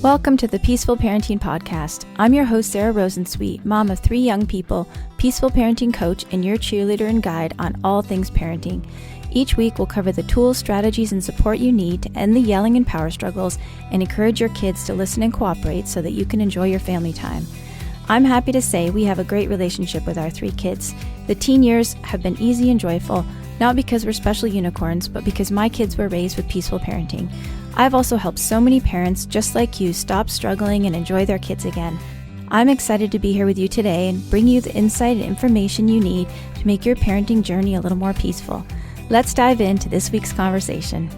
Welcome to the Peaceful Parenting Podcast. I'm your host, Sarah Rosensweet, mom of 3 young people, peaceful parenting coach, and your cheerleader and guide on all things parenting. Each week, we'll cover the tools, strategies, and support you need to end the yelling and power struggles and encourage your kids to listen and cooperate so that you can enjoy your family time. I'm happy to say we have a great relationship with our 3 kids. The teen years have been easy and joyful, not because we're special unicorns, but because my kids were raised with peaceful parenting. I've also helped so many parents just like you stop struggling and enjoy their kids again. I'm excited to be here with you today and bring you the insight and information you need to make your parenting journey a little more peaceful. Let's dive into this week's conversation.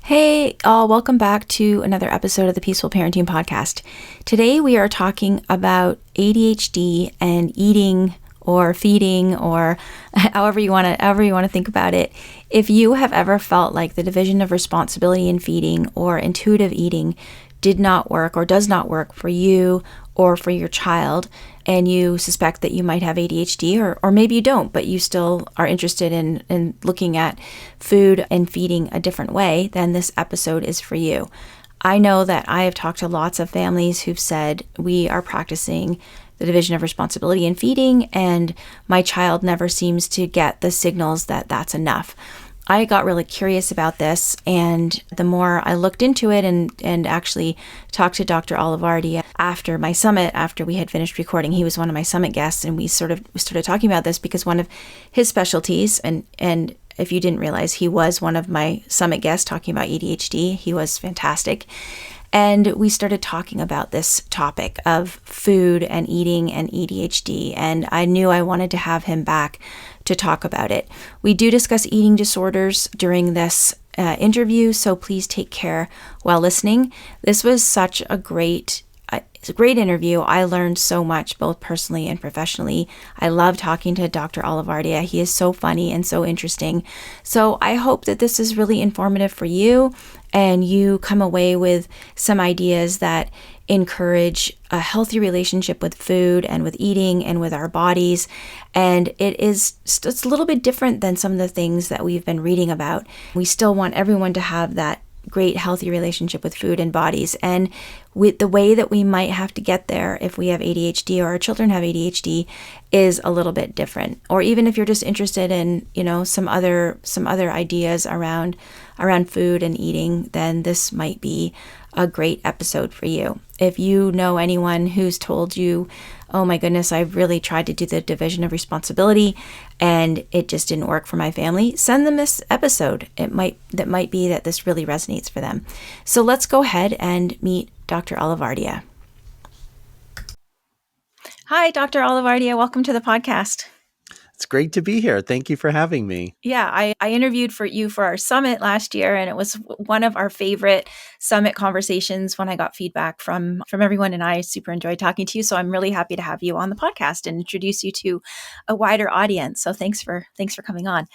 Hey, all, welcome back to another episode of the Peaceful Parenting Podcast. Today we are talking about ADHD and eating or feeding, or however you want to think about it. If you have ever felt like the division of responsibility in feeding or intuitive eating did not work or does not work for you or for your child, and you suspect that you might have ADHD, or maybe you don't, but you still are interested in looking at food and feeding a different way, then this episode is for you. I know that I have talked to lots of families who've said, we are practicing the division of responsibility in feeding, and my child never seems to get the signals that that's enough. I got really curious about this, and the more I looked into it and actually talked to Dr. Olivardia after my summit, after we had finished recording, he was one of my summit guests, and we started talking about this because one of his specialties, and if you didn't realize, he was one of my summit guests talking about ADHD. He was fantastic. And we started talking about this topic of food and eating and ADHD, and I knew I wanted to have him back to talk about it. We do discuss eating disorders during this interview, so please take care while listening. This was such a great interview. I learned so much, both personally and professionally. I love talking to Dr. Olivardia. He is so funny and so interesting. So I hope that this is really informative for you, and you come away with some ideas that encourage a healthy relationship with food and with eating and with our bodies. And it's a little bit different than some of the things that we've been reading about. We still want everyone to have that great healthy relationship with food and bodies, and with the way that we might have to get there if we have ADHD or our children have ADHD is a little bit different. Or even if you're just interested in, some other ideas around food and eating, then this might be a great episode for you. If you know anyone who's told you, oh my goodness, I've really tried to do the division of responsibility and it just didn't work for my family, send them this episode. That might be that this really resonates for them. So let's go ahead and meet Dr. Olivardia. Hi, Dr. Olivardia. Welcome to the podcast. It's great to be here. Thank you for having me. Yeah, I interviewed for you for our summit last year, and it was one of our favorite summit conversations when I got feedback from everyone, and I super enjoyed talking to you. So I'm really happy to have you on the podcast and introduce you to a wider audience. So thanks for coming on.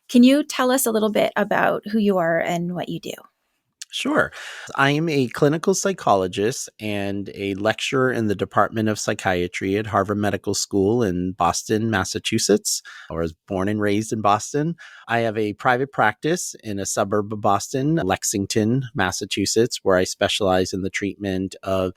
Can you tell us a little bit about who you are and what you do? Sure. I am a clinical psychologist and a lecturer in the Department of Psychiatry at Harvard Medical School in Boston, Massachusetts. I was born and raised in Boston. I have a private practice in a suburb of Boston, Lexington, Massachusetts, where I specialize in the treatment of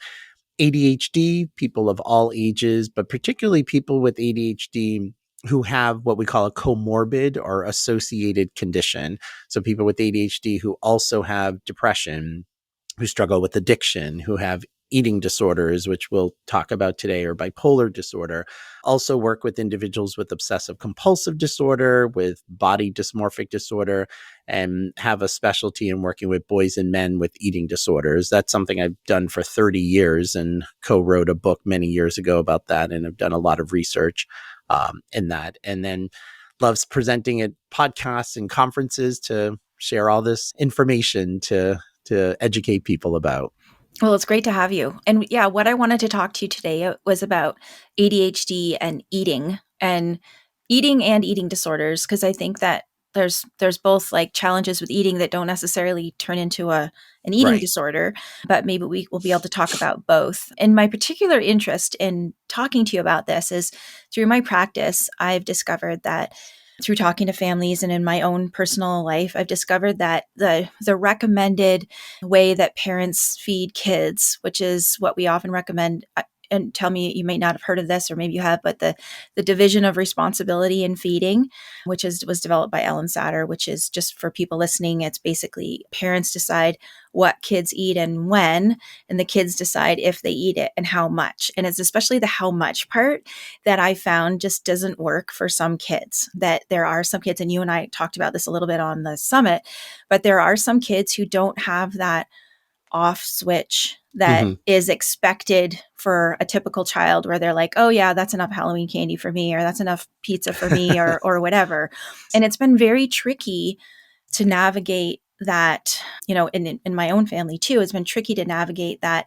ADHD, people of all ages, but particularly people with ADHD who have what we call a comorbid or associated condition. So people with ADHD who also have depression, who struggle with addiction, who have eating disorders, which we'll talk about today, or bipolar disorder. Also work with individuals with obsessive compulsive disorder, with body dysmorphic disorder, and have a specialty in working with boys and men with eating disorders. That's something I've done for 30 years and co-wrote a book many years ago about that, and I've done a lot of research in that, and then loves presenting at podcasts and conferences to share all this information to educate people about. Well, it's great to have you. And yeah, what I wanted to talk to you today was about ADHD and eating and eating disorders, because I think that there's both like challenges with eating that don't necessarily turn into an eating disorder, but maybe we will be able to talk about both. And my particular interest in talking to you about this is through my practice, I've discovered that through talking to families and in my own personal life, I've discovered that the recommended way that parents feed kids, which is what we often recommend, and tell me, you may not have heard of this, or maybe you have, but the division of responsibility in feeding, which was developed by Ellen Satter, which is, just for people listening, it's basically parents decide what kids eat and when, and the kids decide if they eat it and how much. And it's especially the how much part that I found just doesn't work for some kids. That there are some kids, and you and I talked about this a little bit on the summit, but there are some kids who don't have that off switch that Mhm. is expected for a typical child, where they're like, oh yeah, that's enough Halloween candy for me, or that's enough pizza for me, or whatever. And it's been very tricky to navigate that, in my own family too. It's been tricky to navigate that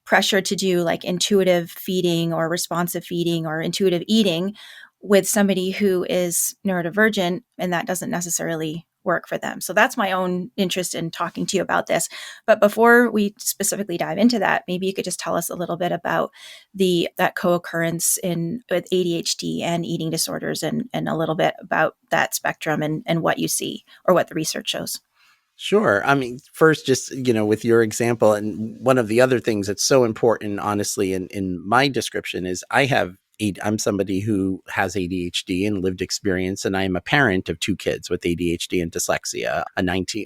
pressure to do like intuitive feeding or responsive feeding or intuitive eating with somebody who is neurodivergent, and that doesn't necessarily work for them. So that's my own interest in talking to you about this. But before we specifically dive into that, maybe you could just tell us a little bit about that co-occurrence with ADHD and eating disorders, and a little bit about that spectrum and what you see or what the research shows. Sure. I mean, first, just, with your example, and one of the other things that's so important, honestly, in my description is I'm somebody who has ADHD and lived experience, and I am a parent of two kids with ADHD and dyslexia,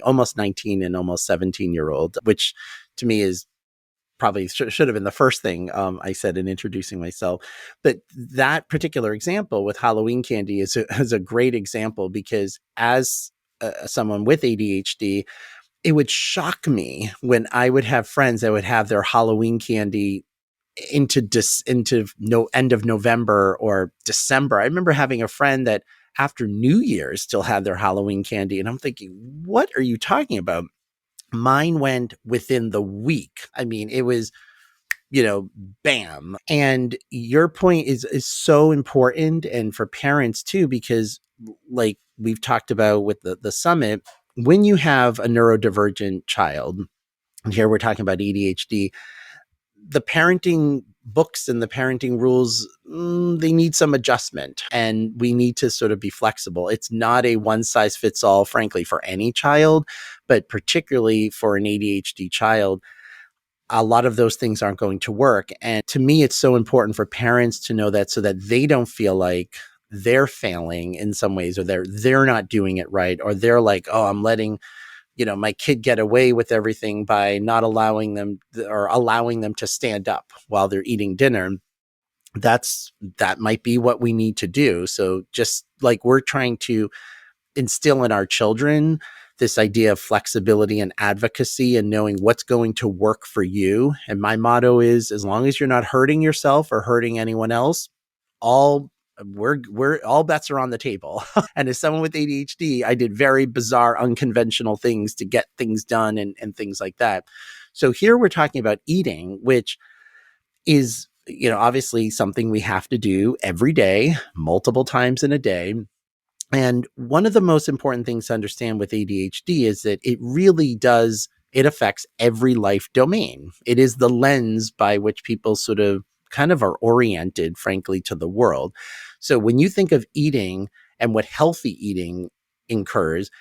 almost 19 and almost 17-year-old, which to me is probably should have been the first thing I said in introducing myself. But that particular example with Halloween candy is a great example, because as someone with ADHD, it would shock me when I would have friends that would have their Halloween candy into end of November or December. I remember having a friend that after New Year's still had their Halloween candy, and I'm thinking, what are you talking about? Mine went within the week. I mean, it was, bam. And your point is so important, and for parents too, because like we've talked about with the summit, when you have a neurodivergent child, and here we're talking about ADHD, the parenting books and the parenting rules, they need some adjustment, and we need to sort of be flexible. It's not a one size fits all, frankly, for any child, but particularly for an ADHD child, a lot of those things aren't going to work. And to me, it's so important for parents to know that, so that they don't feel like they're failing in some ways, or they're not doing it right, or they're like, oh, I'm letting my kid get away with everything by not allowing them, or allowing them to stand up while they're eating dinner. That might be what we need to do. So just like we're trying to instill in our children this idea of flexibility and advocacy and knowing what's going to work for you. And my motto is, as long as you're not hurting yourself or hurting anyone else, all we're all bets are on the table. And as someone with ADHD, I did very bizarre, unconventional things to get things done and things like that. So here we're talking about eating, which is, obviously something we have to do every day, multiple times in a day. And one of the most important things to understand with ADHD is that it affects every life domain. It is the lens by which people sort of kind of are oriented, frankly, to the world. So when you think of eating and what healthy eating incurs,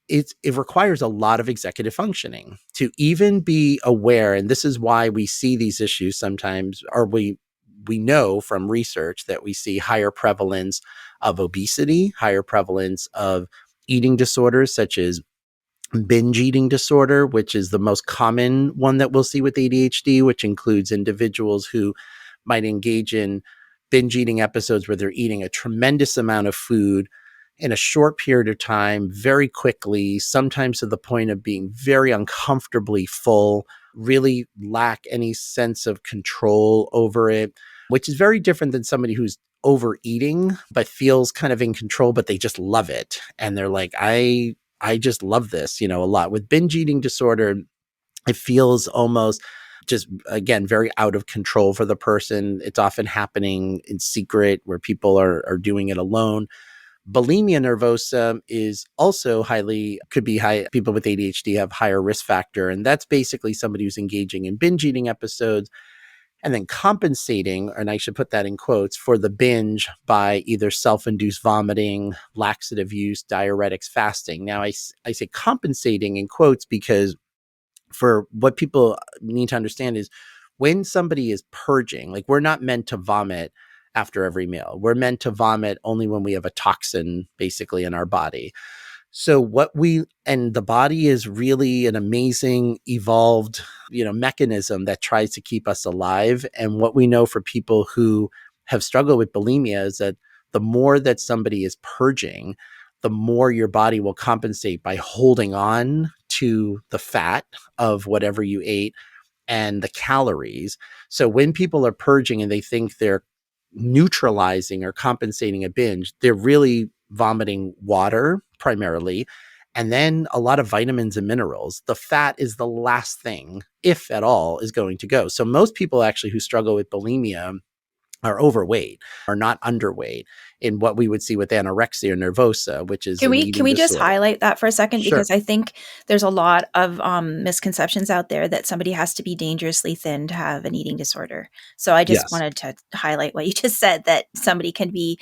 it requires a lot of executive functioning to even be aware. And this is why we see these issues sometimes, or we know from research that we see higher prevalence of obesity, higher prevalence of eating disorders such as binge eating disorder, which is the most common one that we'll see with ADHD, which includes individuals who might engage in binge eating episodes where they're eating a tremendous amount of food in a short period of time, very quickly, sometimes to the point of being very uncomfortably full, really lack any sense of control over it, which is very different than somebody who's overeating but feels kind of in control, but they just love it. And they're like, I just love this, a lot. With binge eating disorder, it feels almost just, again, very out of control for the person. It's often happening in secret where people are doing it alone. Bulimia nervosa is also could be high. People with ADHD have higher risk factor. And that's basically somebody who's engaging in binge eating episodes and then compensating, and I should put that in quotes, for the binge by either self-induced vomiting, laxative use, diuretics, fasting. Now, I say compensating in quotes because for what people need to understand is when somebody is purging, like we're not meant to vomit after every meal. We're meant to vomit only when we have a toxin basically in our body. So and the body is really an amazing evolved, mechanism that tries to keep us alive. And what we know for people who have struggled with bulimia is that the more that somebody is purging, the more your body will compensate by holding on to the fat of whatever you ate and the calories. So when people are purging and they think they're neutralizing or compensating a binge, they're really vomiting water primarily, and then a lot of vitamins and minerals. The fat is the last thing, if at all, is going to go. So most people actually who struggle with bulimia are overweight, are not underweight in what we would see with anorexia nervosa, which is Can an we can eating we just disorder. highlight that for a second? Sure. Because I think there's a lot of misconceptions out there that somebody has to be dangerously thin to have an eating disorder. So I just Yes. wanted to highlight what you just said, that somebody can be,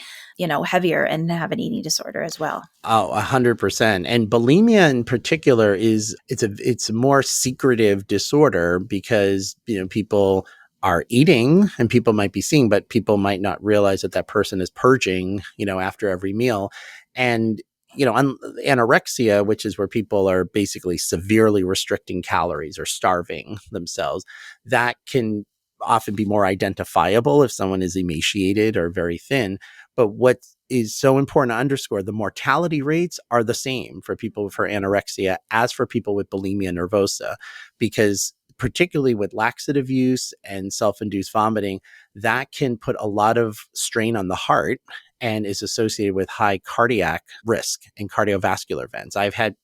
heavier and have an eating disorder as well. Oh, 100%. And bulimia in particular it's a more secretive disorder because, people are eating and people might be seeing, but people might not realize that that person is purging, after every meal. And, anorexia, which is where people are basically severely restricting calories or starving themselves, that can often be more identifiable if someone is emaciated or very thin. But what is so important to underscore, the mortality rates are the same for people for anorexia as for people with bulimia nervosa, because particularly with laxative use and self-induced vomiting, that can put a lot of strain on the heart and is associated with high cardiac risk and cardiovascular events. I've had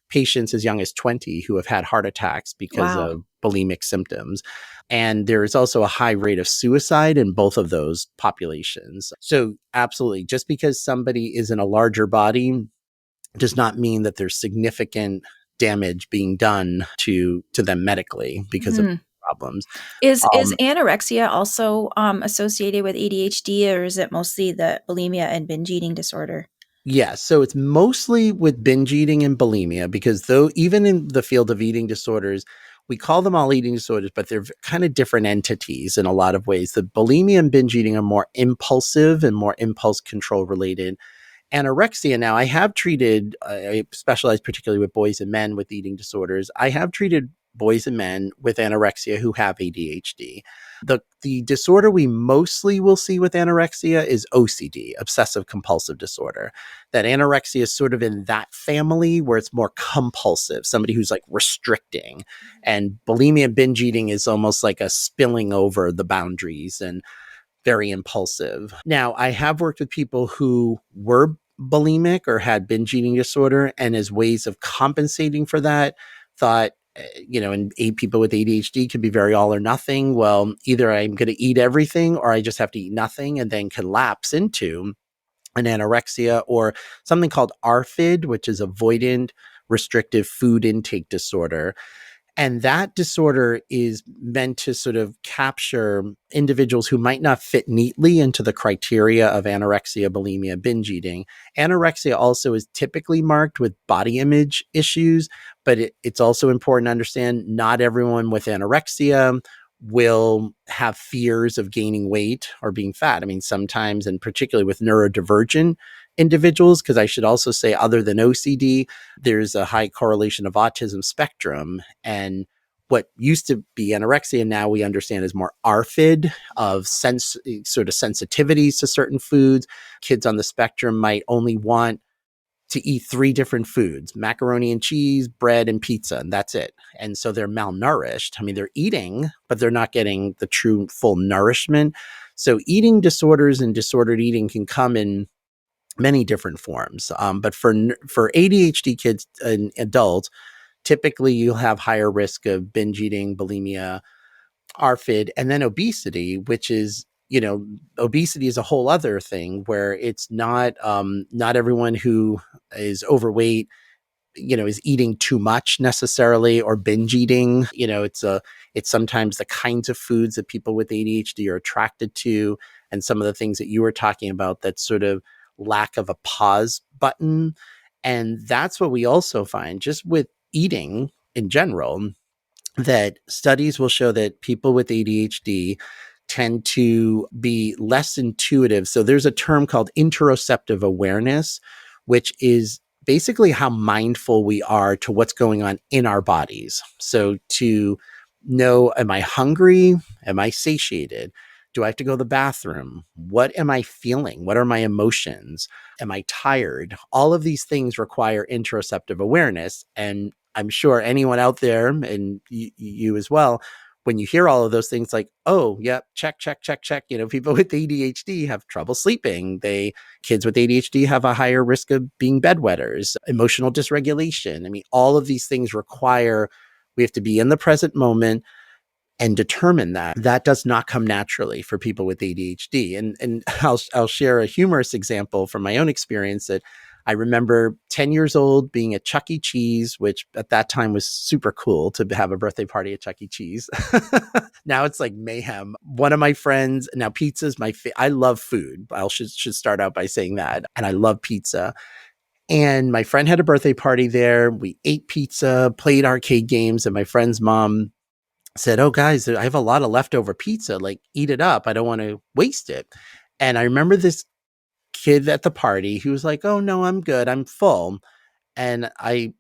patients as young as 20 who have had heart attacks because Wow. of bulimic symptoms. And there is also a high rate of suicide in both of those populations. So absolutely, just because somebody is in a larger body does not mean that there's significant damage being done to them medically because of Mhm. problems. Is Um, anorexia also associated with ADHD, or is it mostly the bulimia and binge eating disorder? Yeah, so it's mostly with binge eating and bulimia because though even in the field of eating disorders, we call them all eating disorders, but they're kind of different entities in a lot of ways. The bulimia and binge eating are more impulsive and more impulse control related. Anorexia, now I have treated, I specialize particularly with boys and men with eating disorders. I have treated boys and men with anorexia who have ADHD. The disorder we mostly will see with anorexia is OCD, obsessive compulsive disorder. That anorexia is sort of in that family where it's more compulsive, somebody who's like restricting. And bulimia and binge eating is almost like a spilling over the boundaries and very impulsive. Now, I have worked with people who were bulimic or had binge eating disorder, and as ways of compensating for that, thought, and people with ADHD can be very all or nothing. Well, either I'm going to eat everything or I just have to eat nothing, and then collapse into an anorexia or something called ARFID, which is avoidant restrictive food intake disorder. And that disorder is meant to sort of capture individuals who might not fit neatly into the criteria of anorexia, bulimia, binge eating. Anorexia also is typically marked with body image issues, but it's also important to understand not everyone with anorexia will have fears of gaining weight or being fat. I mean, sometimes, and particularly with neurodivergent individuals, because I should also say, other than OCD, there's a high correlation of autism spectrum. And what used to be anorexia now we understand is more ARFID of sort of sensitivities to certain foods. Kids on the spectrum might only want to eat 3 different foods: macaroni and cheese, bread, and pizza, and that's it. And so they're malnourished. I mean, they're eating, but they're not getting the true full nourishment. So eating disorders and disordered eating can come in many different forms. But for ADHD kids and adults, typically you'll have higher risk of binge eating, bulimia, ARFID, and then obesity, which is, obesity is a whole other thing where it's not everyone who is overweight is eating too much necessarily or binge eating. It's sometimes the kinds of foods that people with ADHD are attracted to, and some of the things that you were talking about, that sort of lack of a pause button. And that's what we also find just with eating in general, that studies will show that people with ADHD tend to be less intuitive. So there's a term called interoceptive awareness, which is basically how mindful we are to what's going on in our bodies. So to know, am I hungry? Am I satiated? Do I have to go to the bathroom? What am I feeling? What are my emotions? Am I tired? All of these things require interoceptive awareness. And I'm sure anyone out there, and you as well, when you hear all of those things, like, oh, yeah, check, check, check, check. People with ADHD have trouble sleeping. Kids with ADHD have a higher risk of being bedwetters, emotional dysregulation. I mean, all of these things require, we have to be in the present moment and determine that does not come naturally for people with ADHD. And I'll share a humorous example from my own experience, that I remember 10 years old being at Chuck E. Cheese, which at that time was super cool to have a birthday party at Chuck E. Cheese. Now it's like mayhem. One of my friends, now pizza's I love food. I should start out by saying that. And I love pizza. And my friend had a birthday party there. We ate pizza, played arcade games, and my friend's mom said, "Oh, guys, I have a lot of leftover pizza. Like, eat it up. I don't want to waste it." And I remember this kid at the party who was like, "Oh, no, I'm good. I'm full." And I,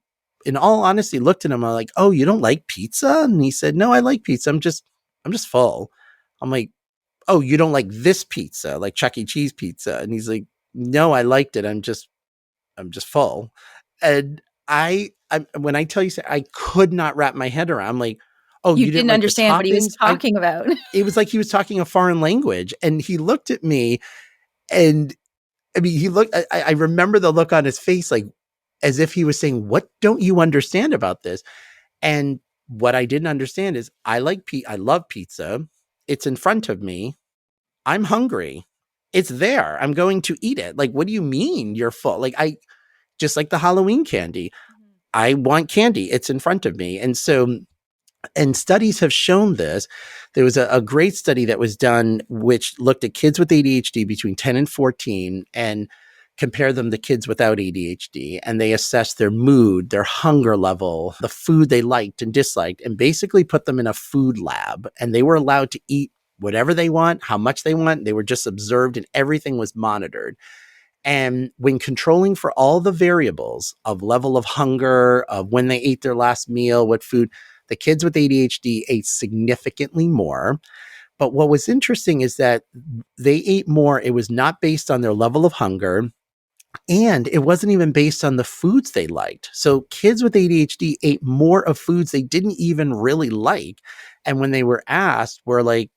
in all honesty, looked at him. I'm like, "Oh, you don't like pizza?" And he said, "No, I like pizza. I'm just full." I'm like, "Oh, you don't like this pizza, like Chuck E. Cheese pizza?" And he's like, "No, I liked it. I'm just full." And when I tell you, I could not wrap my head around. I'm like, "Oh, You you didn't didn't like the understand what he was toppings?" talking about. It was like he was talking a foreign language, and he looked at me, and I mean, he looked. I remember the look on his face, like as if he was saying, "What don't you understand about this?" And what I didn't understand is, I love pizza. It's in front of me. I'm hungry. It's there. I'm going to eat it. Like, what do you mean you're full? Like, just like the Halloween candy. I want candy. It's in front of me. And so, and studies have shown this. There was a great study that was done, which looked at kids with ADHD between 10 and 14 and compared them to kids without ADHD. And they assessed their mood, their hunger level, the food they liked and disliked, and basically put them in a food lab. And they were allowed to eat whatever they want, how much they want. They were just observed, and everything was monitored. And when controlling for all the variables of level of hunger, of when they ate their last meal, what food, the kids with ADHD ate significantly more. But what was interesting is that they ate more. It was not based on their level of hunger, and it wasn't even based on the foods they liked. So kids with ADHD ate more of foods they didn't even really like. And when they were asked, were like,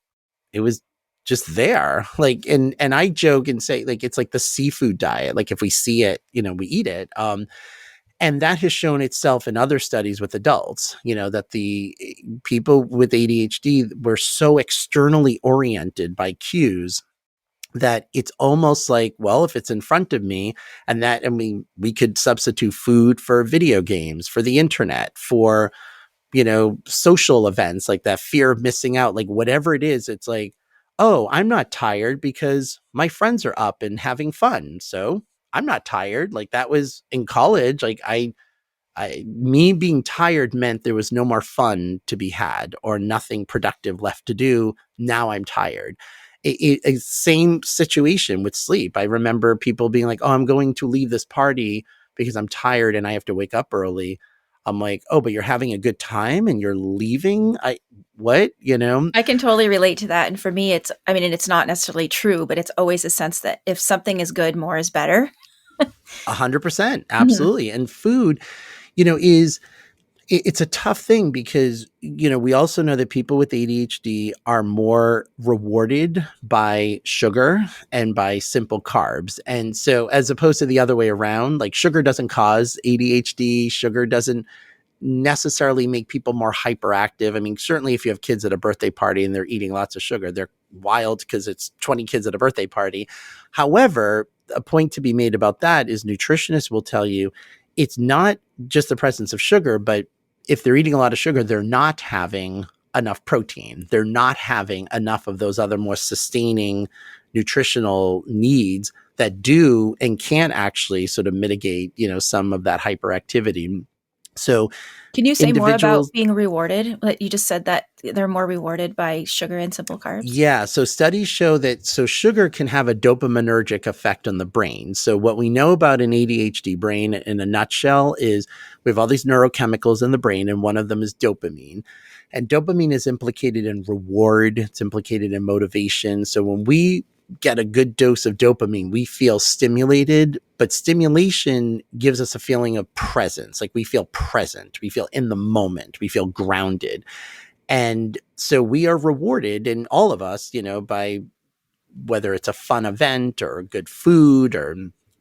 it was just there. Like, and I joke and say, like, it's like the seafood diet. Like, if we see it, we eat it. And that has shown itself in other studies with adults, that the people with ADHD were so externally oriented by cues that it's almost like, well, if it's in front of me, and that, I mean, we could substitute food for video games, for the internet, for, social events, like that fear of missing out, like whatever it is, it's like, oh, I'm not tired because my friends are up and having fun. So I'm not tired. Like, that was in college. Like, me being tired meant there was no more fun to be had or nothing productive left to do. Now I'm tired. Same situation with sleep. I remember people being like, "Oh, I'm going to leave this party because I'm tired and I have to wake up early." I'm like, "Oh, but you're having a good time and you're leaving?" What? I can totally relate to that. And for me, and it's not necessarily true, but it's always a sense that if something is good, more is better. 100%. Mhm. Absolutely. And food, it's a tough thing because, we also know that people with ADHD are more rewarded by sugar and by simple carbs. And so, as opposed to the other way around, like, sugar doesn't cause ADHD, sugar doesn't necessarily make people more hyperactive. I mean, certainly if you have kids at a birthday party and they're eating lots of sugar, they're wild because it's 20 kids at a birthday party. However, a point to be made about that is nutritionists will tell you, it's not just the presence of sugar, but if they're eating a lot of sugar, they're not having enough protein. They're not having enough of those other more sustaining nutritional needs that do and can actually sort of mitigate, some of that hyperactivity. So Can you say more about individuals, being rewarded? Like you just said that they're more rewarded by sugar and simple carbs. yeah, so studies show that sugar can have a dopaminergic effect on the brain. So what we know about an ADHD brain in a nutshell is we have all these neurochemicals in the brain, and one of them is dopamine. And dopamine is implicated in reward, it's implicated in motivation. So when we get a good dose of dopamine, we feel stimulated, but stimulation gives us a feeling of presence. Like we feel present, we feel in the moment, we feel grounded. And so we are rewarded, and all of us, by whether it's a fun event or good food or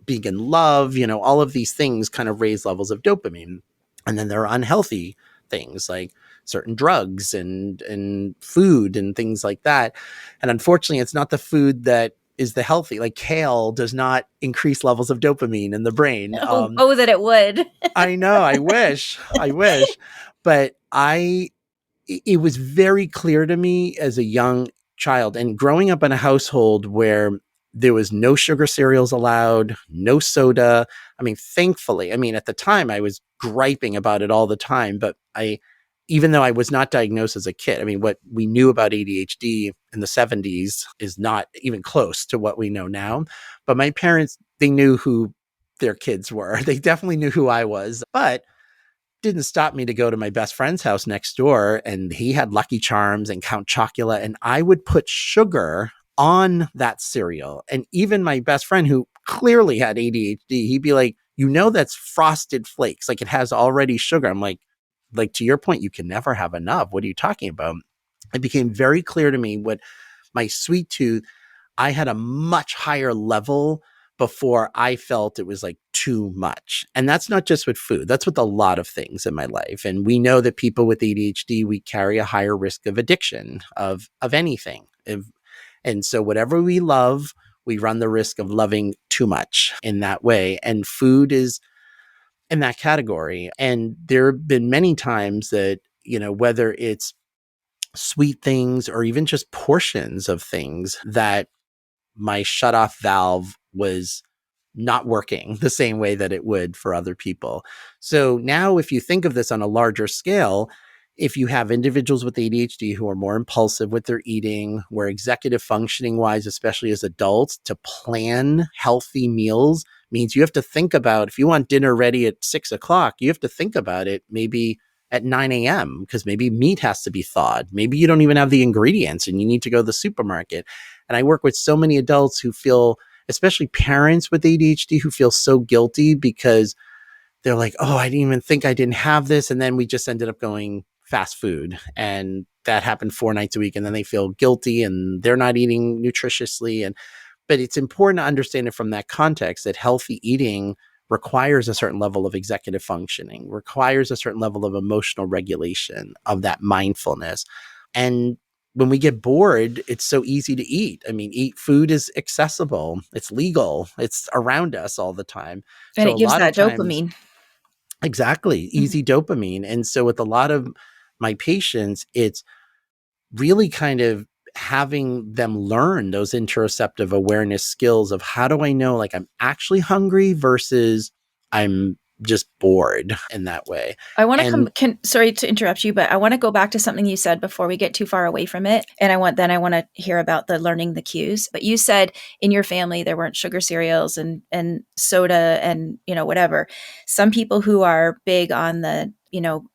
being in love, all of these things kind of raise levels of dopamine. And then there are unhealthy things like certain drugs and food and things like that. And unfortunately, it's not the food that is the healthy. Like kale does not increase levels of dopamine in the brain. Oh, that it would. I know. I wish, but it was very clear to me as a young child and growing up in a household where there was no sugar cereals allowed, no soda. I mean, thankfully, at the time I was griping about it all the time, but even though I was not diagnosed as a kid, what we knew about ADHD in the 70s is not even close to what we know now. But my parents, they knew who their kids were. They definitely knew who I was, but didn't stop me to go to my best friend's house next door, and he had Lucky Charms and Count Chocula, and I would put sugar on that cereal. And even my best friend, who clearly had ADHD, he'd be like, that's Frosted Flakes, like it has already sugar. I'm like to your point, you can never have enough. What are you talking about? It became very clear to me what my sweet tooth, I had a much higher level before I felt it was like too much. And that's not just with food, that's with a lot of things in my life. And we know that people with ADHD, we carry a higher risk of addiction of anything. And so whatever we love, we run the risk of loving too much in that way. And food is in that category. And there have been many times that, whether it's sweet things or even just portions of things, that my shutoff valve was not working the same way that it would for other people. So now if you think of this on a larger scale, if you have individuals with ADHD who are more impulsive with their eating, where executive functioning wise, especially as adults, to plan healthy meals means you have to think about, if you want dinner ready at 6:00, you have to think about it maybe at 9 a.m. because maybe meat has to be thawed. Maybe you don't even have the ingredients and you need to go to the supermarket. And I work with so many adults who feel, especially parents with ADHD, who feel so guilty because they're like, oh, I didn't even think I didn't have this. And then we just ended up going fast food. And that happened 4 nights a week. And then they feel guilty and they're not eating nutritiously. But it's important to understand it from that context, that healthy eating requires a certain level of executive functioning, requires a certain level of emotional regulation, of that mindfulness. And when we get bored, it's so easy to eat. Food is accessible. It's legal. It's around us all the time. And So it a gives lot of that times, dopamine. exactly, Mhm. easy dopamine. And so with a lot of my patients, it's really kind of having them learn those interoceptive awareness skills of how do I know, like, I'm actually hungry versus I'm just bored in that way. I want to And sorry to interrupt you, but I want to go back to something you said before we get too far away from it. And I want to hear about the learning the cues. But you said in your family there weren't sugar cereals and soda and, whatever. Some people who are big on the,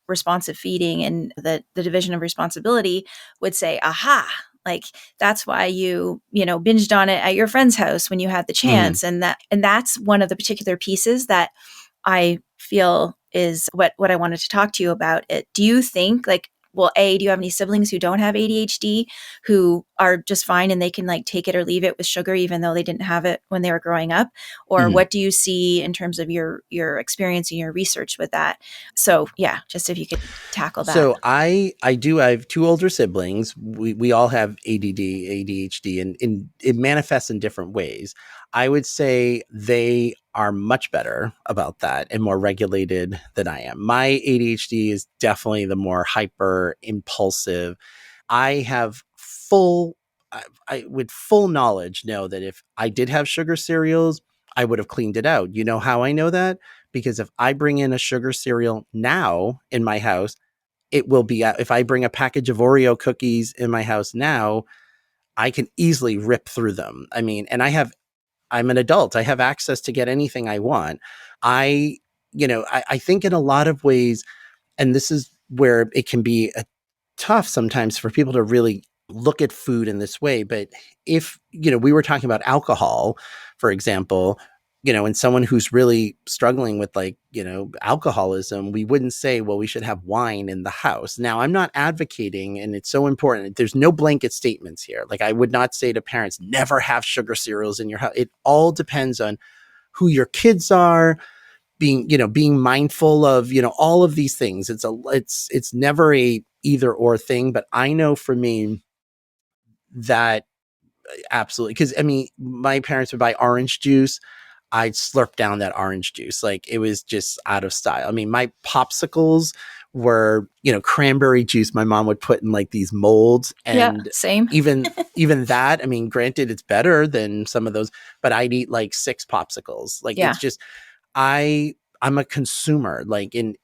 responsive feeding and the division of responsibility would say, aha, like that's why you binged on it at your friend's house when you had the mm, chance. And that's one of the particular pieces that I feel is what I wanted to talk to you about. It. Do you think well, do you have any siblings who don't have ADHD who are just fine and they can take it or leave it with sugar, even though they didn't have it when they were growing up? Or mm. what do you see in terms of your experience and your research with that? So yeah, just if you could tackle that. So I have 2 older siblings. We all have ADD, ADHD, and it manifests in different ways. I would say they are much better about that and more regulated than I am. My ADHD is definitely the more hyper impulsive. I have I with full knowledge know that if I did have sugar cereals, I would have cleaned it out. You know how I know that? Because if I bring in a sugar cereal now in my house, it will be if I bring a package of Oreo cookies in my house now, I can easily rip through them. I mean, and I'm an adult. I have access to get anything I want. I, I think in a lot of ways, and this is where it can be tough sometimes for people to really look at food in this way. But if, we were talking about alcohol, for example, and someone who's really struggling with alcoholism, we wouldn't say, well, we should have wine in the house. Now, I'm not advocating, and it's so important. There's no blanket statements here. Like I would not say to parents, never have sugar cereals in your house. It all depends on who your kids are, being mindful of, all of these things. It's never a either or thing, but I know for me that absolutely, because I mean, my parents would buy orange juice. I'd slurp down that orange juice. Like it was just out of style. I mean, my popsicles were, cranberry juice my mom would put in like these molds. Yeah, And same. even that, I mean, granted, it's better than some of those, but I'd eat like 6 popsicles. Like Yeah. it's just, I'm a consumer, like in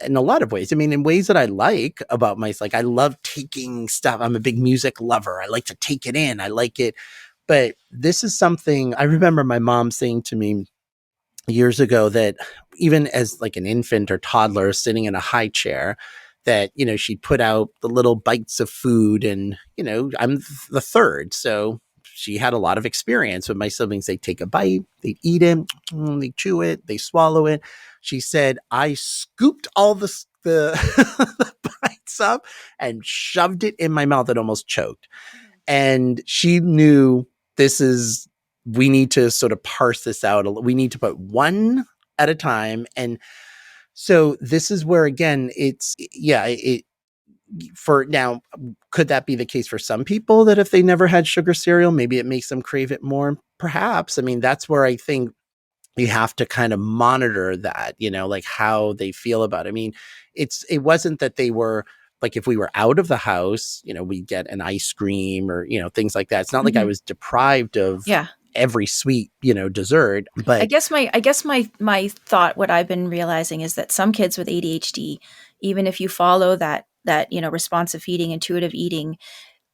a lot of ways. I mean, in ways that I like about myself, like I love taking stuff. I'm a big music lover. I like to take it in. I like it. But this is something I remember my mom saying to me years ago, that even as like an infant or toddler sitting in a high chair, that, she'd put out the little bites of food, and, I'm the third. So she had a lot of experience with my siblings. They take a bite, they eat it, they chew it, they swallow it. She said, I scooped all the the bites up and shoved it in my mouth and almost choked. And she knew we need to sort of parse this out. We need to put one at a time. And so this is where, again, for now, could that be the case for some people, that if they never had sugar cereal, maybe it makes them crave it more? Perhaps. I mean, that's where I think you have to kind of monitor that, like how they feel about it. I mean, it wasn't that they were like, if we were out of the house, we'd get an ice cream or, things like that. It's not like I was deprived of Yeah. every sweet, dessert, but I guess my thought, what I've been realizing is that some kids with ADHD, even if you follow that responsive feeding, intuitive eating,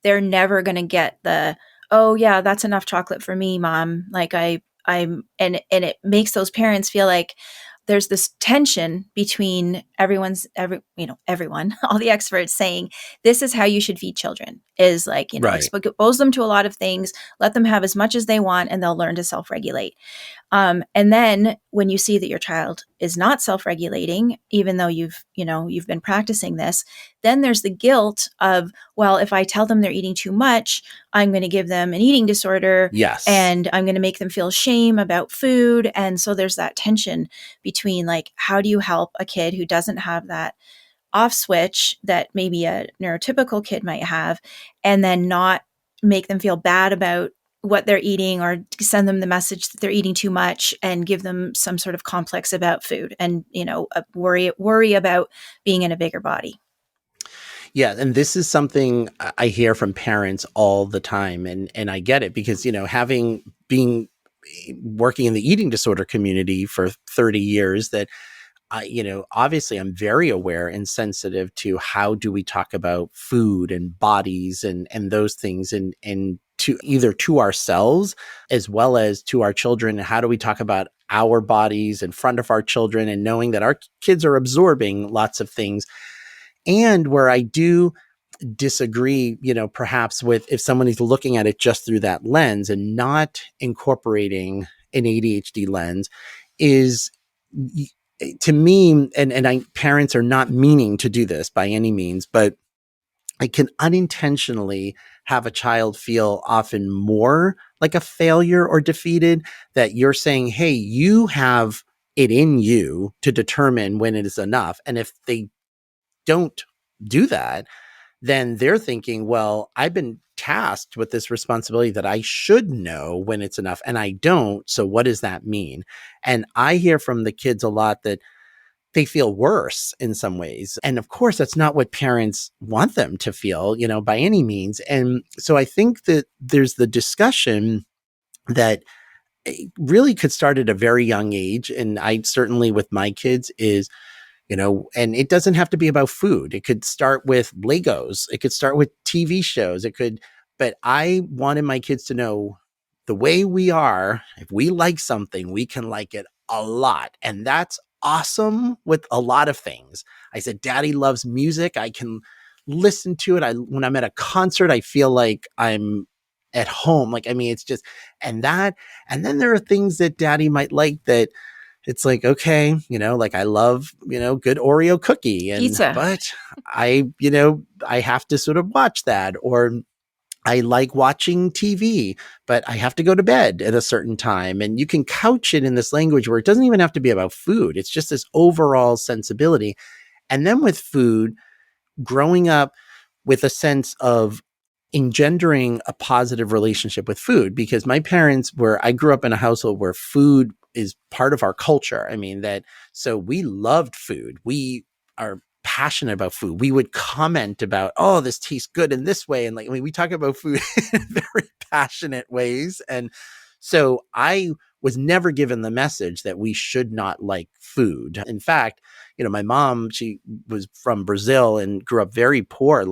they're never going to get the, oh yeah, that's enough chocolate for me, mom. Like and it makes those parents feel like there's this tension between everyone, all the experts saying this is how you should feed children, is like, right. expose them to a lot of things, let them have as much as they want, and they'll learn to self-regulate. And then when you see that your child is not self-regulating, even though you've been practicing this, then there's the guilt of, well, if I tell them they're eating too much, I'm going to give them an eating disorder, Yes. and I'm going to make them feel shame about food. And so there's that tension between, like, how do you help a kid who doesn't have that off switch that maybe a neurotypical kid might have, and then not make them feel bad about what they're eating, or send them the message that they're eating too much, and give them some sort of complex about food, and worry about being in a bigger body. Yeah, and this is something I hear from parents all the time, and I get it, because having being working in the eating disorder community for 30 years, that obviously I'm very aware and sensitive to how do we talk about food and bodies and those things, and to either to ourselves as well as to our children. How do we talk about our bodies in front of our children, and knowing that our kids are absorbing lots of things. And where I do disagree, perhaps with, if someone is looking at it just through that lens and not incorporating an ADHD lens, is, to me, parents are not meaning to do this by any means, but I can unintentionally have a child feel often more like a failure or defeated, that you're saying, hey, you have it in you to determine when it is enough. And if they don't do that, then they're thinking, well, I've been tasked with this responsibility that I should know when it's enough and I don't. So what does that mean? And I hear from the kids a lot that they feel worse in some ways. And of course, that's not what parents want them to feel, by any means. And so I think that there's the discussion that really could start at a very young age. And I certainly with my kids is, and it doesn't have to be about food. It could start with Legos. It could start with TV shows. But I wanted my kids to know the way we are, if we like something, we can like it a lot. And that's awesome with a lot of things. I said, Daddy loves music. I can listen to it. When I'm at a concert, I feel like I'm at home. It's just, and then there are things that Daddy might like that it's like, okay, I love, good Oreo cookie Pizza. but I have to sort of watch that, or I like watching TV, but I have to go to bed at a certain time. And you can couch it in this language where it doesn't even have to be about food. It's just this overall sensibility. And then with food, growing up with a sense of engendering a positive relationship with food, because I grew up in a household where food is part of our culture. So we loved food. We are passionate about food. We would comment about, oh, this tastes good in this way. And we talk about food in very passionate ways. And so I was never given the message that we should not like food. In fact, my mom, she was from Brazil and grew up very poor.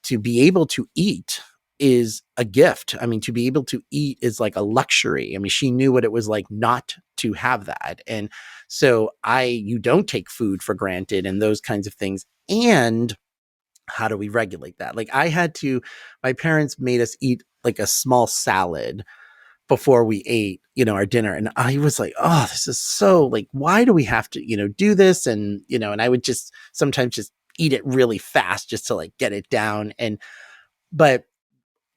To be able to eat is a gift. To be able to eat is like a luxury. She knew what it was like not to have that. And so you don't take food for granted and those kinds of things. And how do we regulate that? My parents made us eat like a small salad before we ate, our dinner. And I was like, oh, this is so why do we have to, do this? And, and I would just sometimes just eat it really fast just to get it down. But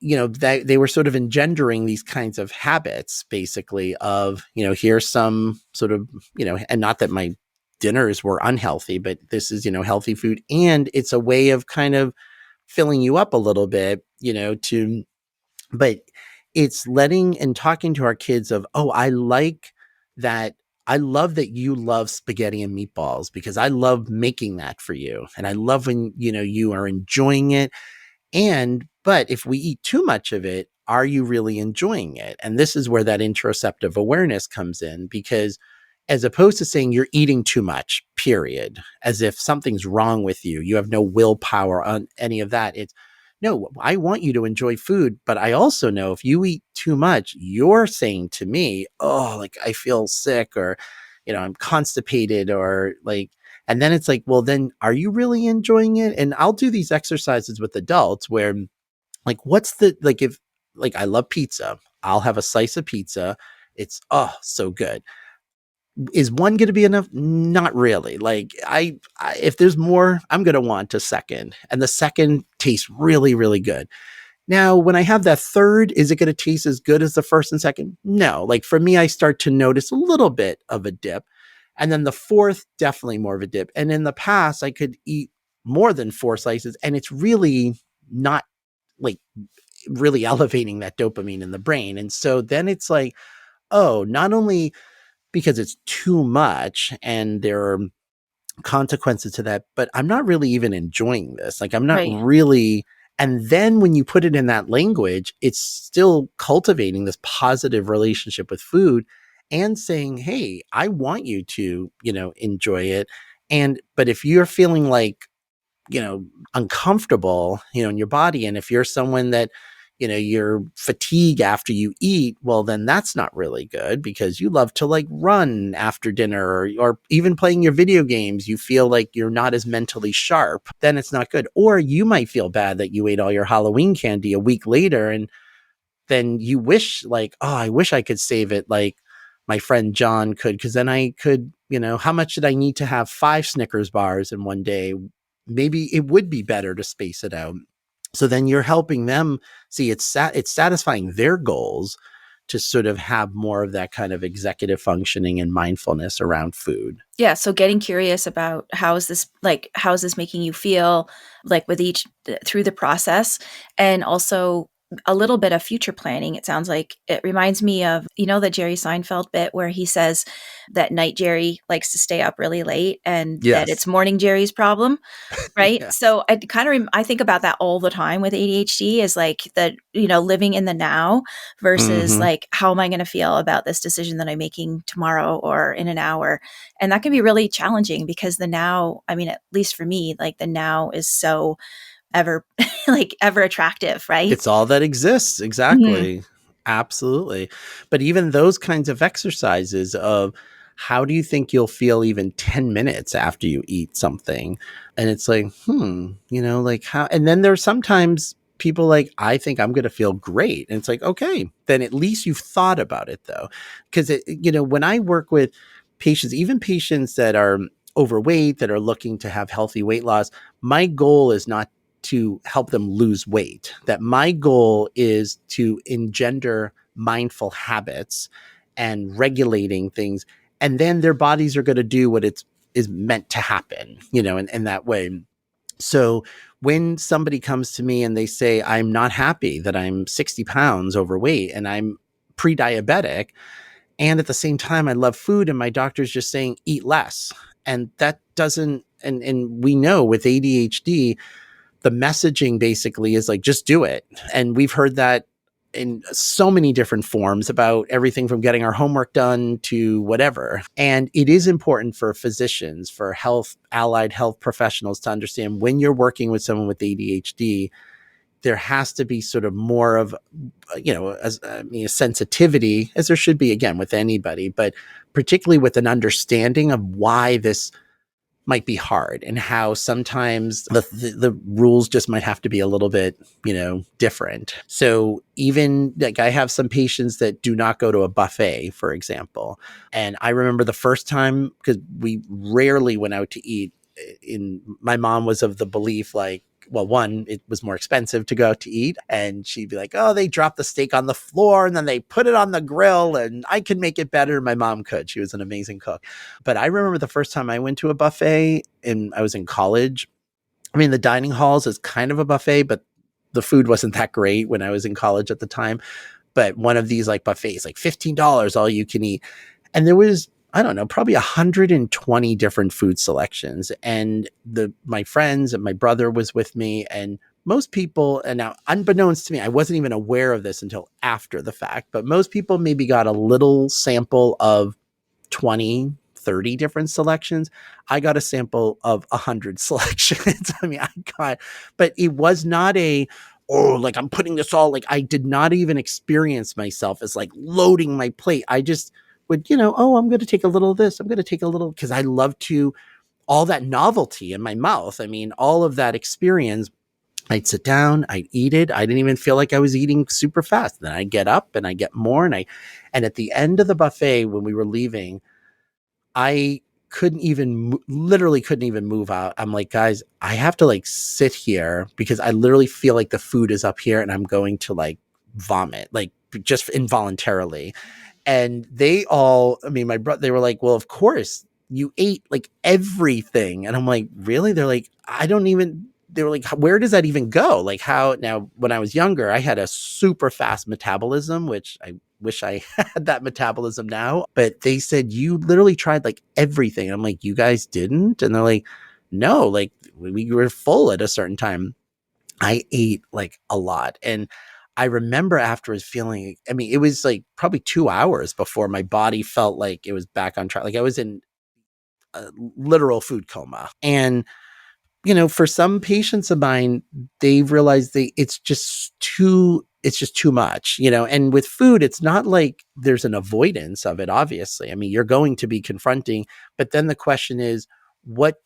they were sort of engendering these kinds of habits, basically of, here's some sort of, and not that my dinners were unhealthy, but this is, healthy food. And it's a way of kind of filling you up a little bit, but it's letting and talking to our kids of, oh, I like that. I love that you love spaghetti and meatballs because I love making that for you. And I love when, you are enjoying it. But if we eat too much of it, are you really enjoying it? And this is where that interoceptive awareness comes in, because as opposed to saying you're eating too much, period, as if something's wrong with you, you have no willpower on any of that. It's no, I want you to enjoy food, but I also know if you eat too much, you're saying to me, oh, I feel sick, or, I'm constipated, or and then it's well, then are you really enjoying it? And I'll do these exercises with adults where what's the, if I love pizza, I'll have a slice of pizza. It's, oh, so good. Is one going to be enough? Not really. If there's more, I'm going to want a second, and the second tastes really, really good. Now, when I have that third, is it going to taste as good as the first and second? No. For me, I start to notice a little bit of a dip. And then the fourth, definitely more of a dip. And in the past, I could eat more than 4 slices, and it's really not really elevating that dopamine in the brain. And so then it's oh, not only because it's too much and there are consequences to that, but I'm not really even enjoying this. I'm not really. And then when you put it in that language, it's still cultivating this positive relationship with food and saying, hey, I want you to, enjoy it. But if you're feeling uncomfortable, in your body, and if you're someone that, you're fatigued after you eat, well, then that's not really good, because you love to run after dinner, or even playing your video games, you feel like you're not as mentally sharp, then it's not good. Or you might feel bad that you ate all your Halloween candy a week later, and then you wish oh, I wish I could save it my friend John could, because then I could, how much did I need to have 5 Snickers bars in one day? Maybe it would be better to space it out. So then you're helping them see it's satisfying their goals, to sort of have more of that kind of executive functioning and mindfulness around food. Yeah, so getting curious about how is this making you feel, like with each through the process, and also a little bit of future planning. It sounds like it reminds me of, the Jerry Seinfeld bit where he says that night Jerry likes to stay up really late and that Yes. it's morning Jerry's problem. Right. Yes. So I think about that all the time with ADHD, is like the, living in the now versus Mm-hmm. like, how am I going to feel about this decision that I'm making tomorrow or in an hour? And that can be really challenging because the now, I mean, at least for me, like the now is so ever, like ever attractive. Right. It's all that exists. Mhm. Exactly. Absolutely. But even those kinds of exercises of how do you think you'll feel even 10 minutes after you eat something? And it's like, like how, and then there's sometimes people like, I think I'm going to feel great. And it's like, okay, then at least you've thought about it though. Cause when I work with patients, even patients that are overweight, that are looking to have healthy weight loss, my goal is not to help them lose weight. That my goal is to engender mindful habits and regulating things. And then their bodies are going to do what it's is meant to happen, in that way. So when somebody comes to me and they say, I'm not happy that I'm 60 pounds overweight and I'm pre-diabetic, and at the same time, I love food and my doctor's just saying, eat less. And that doesn't, and we know with ADHD, the messaging basically is like, just do it. And we've heard that in so many different forms about everything from getting our homework done to whatever. And it is important for physicians, for allied health professionals to understand when you're working with someone with ADHD, there has to be sort of more of, a sensitivity, as there should be, again, with anybody, but particularly with an understanding of why this might be hard and how sometimes the rules just might have to be a little bit, different. So even like I have some patients that do not go to a buffet, for example. And I remember the first time, because we rarely went out to eat, my mom was of the belief like, well, one, it was more expensive to go out to eat. And she'd be like, oh, they dropped the steak on the floor and then they put it on the grill and I could make it better. My mom could. She was an amazing cook. But I remember the first time I went to a buffet and I was in college. I mean, the dining halls is kind of a buffet, but the food wasn't that great when I was in college at the time. But one of these like buffets, like $15, all you can eat. And there was, I don't know, probably 120 different food selections. And my friends and my brother was with me, and most people, and now unbeknownst to me, I wasn't even aware of this until after the fact, but most people maybe got a little sample of 20, 30 different selections. I got a sample of 100 selections. I mean, but it was not like I'm putting this all, like I did not even experience myself as like loading my plate. I just would, I'm going to take a little of this. I'm going to take a little, because I love to, all that novelty in my mouth. I mean, all of that experience. I'd sit down, I'd eat it. I didn't even feel like I was eating super fast. Then I'd get up and I get more. And at the end of the buffet, when we were leaving, I literally couldn't even move out. I'm like, guys, I have to like sit here because I literally feel like the food is up here and I'm going to like vomit, like just involuntarily. And I mean, my brother, they were like, well, of course you ate like everything. And I'm like, really? They're like, they were like, where does that even go? Like how, now when I was younger, I had a super fast metabolism, which I wish I had that metabolism now, but they said, you literally tried like everything. I'm like, you guys didn't? And they're like, no, like we were full at a certain time. I ate like a lot. And I remember afterwards feeling, I mean, it was like probably 2 hours before my body felt like it was back on track. Like I was in a literal food coma. And for some patients of mine, they've realized it's just too much, and with food, it's not like there's an avoidance of it. Obviously, I mean, you're going to be confronting, but then the question is, what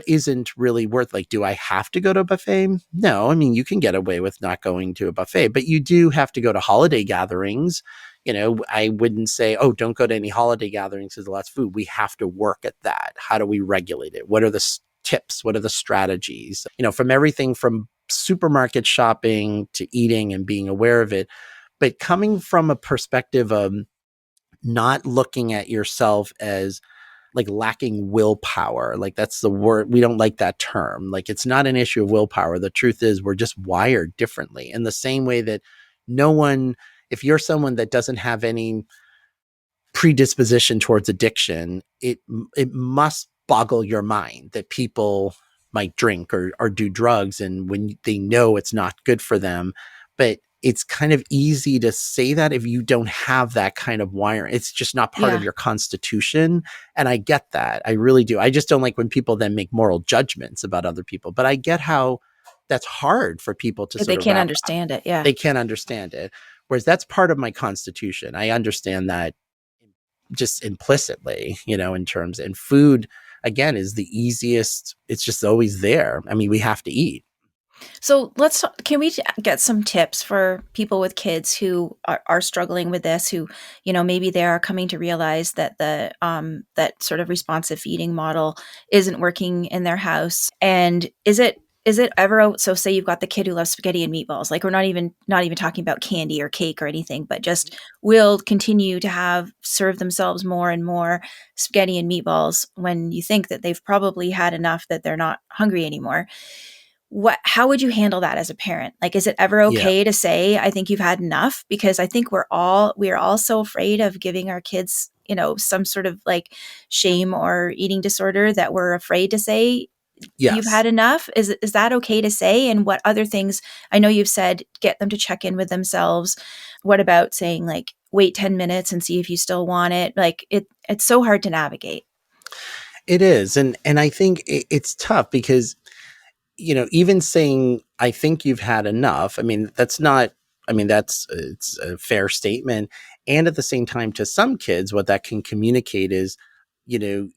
isn't really worth, like, do I have to go to a buffet? No, I mean, you can get away with not going to a buffet, but you do have to go to holiday gatherings. I wouldn't say, oh, don't go to any holiday gatherings because of lots of food. We have to work at that. How do we regulate it? What are the tips? What are the strategies? From everything from supermarket shopping to eating and being aware of it. But coming from a perspective of not looking at yourself as like lacking willpower, like that's the word. We don't like that term. Like it's not an issue of willpower. The truth is we're just wired differently in the same way that no one, if you're someone that doesn't have any predisposition towards addiction, it must boggle your mind that people might drink or do drugs and when they know it's not good for them. But it's kind of easy to say that if you don't have that kind of wiring. It's just not part of Yeah. your constitution. And I get that. I really do. I just don't like when people then make moral judgments about other people. But I get how that's hard for people to They sort of can't wrap. understand it. Yeah. They can't understand it. Whereas that's part of my constitution. I understand that just implicitly, in terms, and food again is the easiest. It's just always there. I mean, we have to eat. So can we get some tips for people with kids who are struggling with this, who, maybe they are coming to realize that that sort of responsive feeding model isn't working in their house? And is it ever, so say you've got the kid who loves spaghetti and meatballs, like we're not even talking about candy or cake or anything, but just will continue to serve themselves more and more spaghetti and meatballs when you think that they've probably had enough, that they're not hungry anymore. How would you handle that as a parent? Like, is it ever Yeah. okay to say, I think you've had enough? Because I think we are all so afraid of giving our kids, some sort of like shame or eating disorder, that we're afraid to say, you've Yes. had enough. Is that okay to say? And what other things? I know you've said, get them to check in with themselves. What about saying, like, wait 10 minutes and see if you still want it? Like, it's so hard to navigate. It is. And I think it's tough because even saying, I think you've had enough, I mean, that's not, I mean, it's a fair statement. And at the same time, to some kids, what that can communicate is, you know,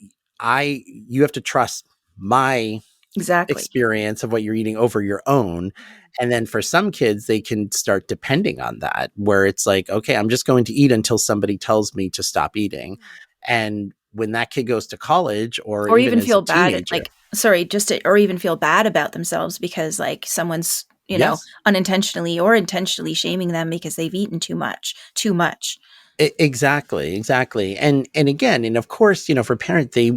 you have to trust my Exactly. experience of what you're eating over your own. And then for some kids, they can start depending on that, where it's like, okay, I'm just going to eat until somebody tells me to stop eating. And when that kid goes to college or Or even even as a feel bad teenager, or even feel bad about themselves because, like, someone's, yes. unintentionally or intentionally shaming them because they've eaten too much. Exactly. And again, and of course, for parents, I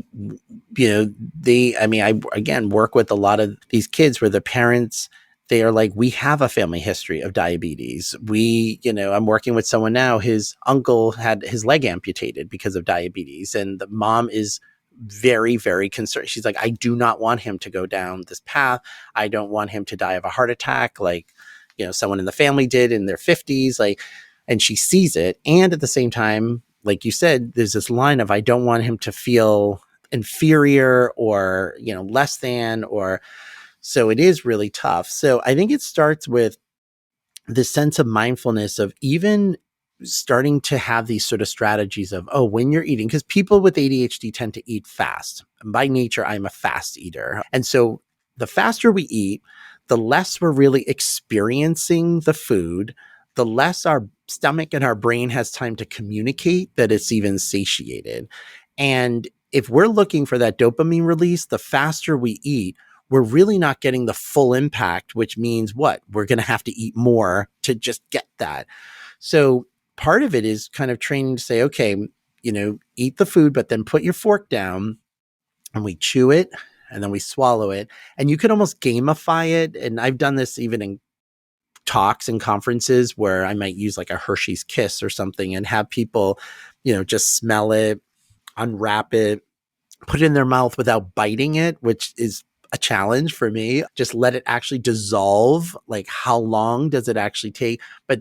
mean, I again work with a lot of these kids where the parents, they are like, we have a family history of diabetes. I'm working with someone now, his uncle had his leg amputated because of diabetes. And the mom is very, very concerned. She's like, I do not want him to go down this path. I don't want him to die of a heart attack, like, someone in the family did in their 50s. Like, and she sees it. And at the same time, like you said, there's this line of, I don't want him to feel inferior or, less than, or so it is really tough. So I think it starts with the sense of mindfulness of even starting to have these sort of strategies of, oh, when you're eating, because people with ADHD tend to eat fast. And by nature, I'm a fast eater. And so the faster we eat, the less we're really experiencing the food, the less our stomach and our brain has time to communicate that it's even satiated. And if we're looking for that dopamine release, the faster we eat, we're really not getting the full impact, which means what? We're going to have to eat more to just get that. So part of it is kind of training to say, okay, eat the food, but then put your fork down and we chew it and then we swallow it. And you can almost gamify it. And I've done this even in talks and conferences where I might use like a Hershey's Kiss or something and have people, just smell it, unwrap it, put it in their mouth without biting it, which is a challenge for me. Just let it actually dissolve. Like, how long does it actually take? But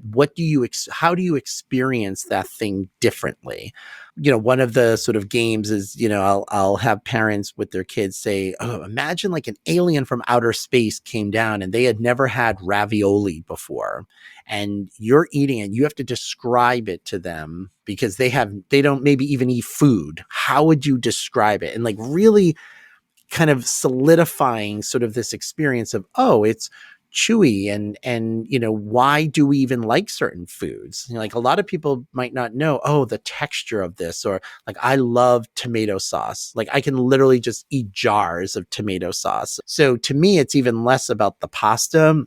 how do you experience that thing differently? One of the sort of games is, I'll have parents with their kids say, oh, imagine like an alien from outer space came down and they had never had ravioli before. And you're eating it. You have to describe it to them because they don't maybe even eat food. How would you describe it? And like really kind of solidifying sort of this experience of, oh, it's chewy and why do we even like certain foods? Like a lot of people might not know, oh, the texture of this, or like, I love tomato sauce. Like I can literally just eat jars of tomato sauce. So to me, it's even less about the pasta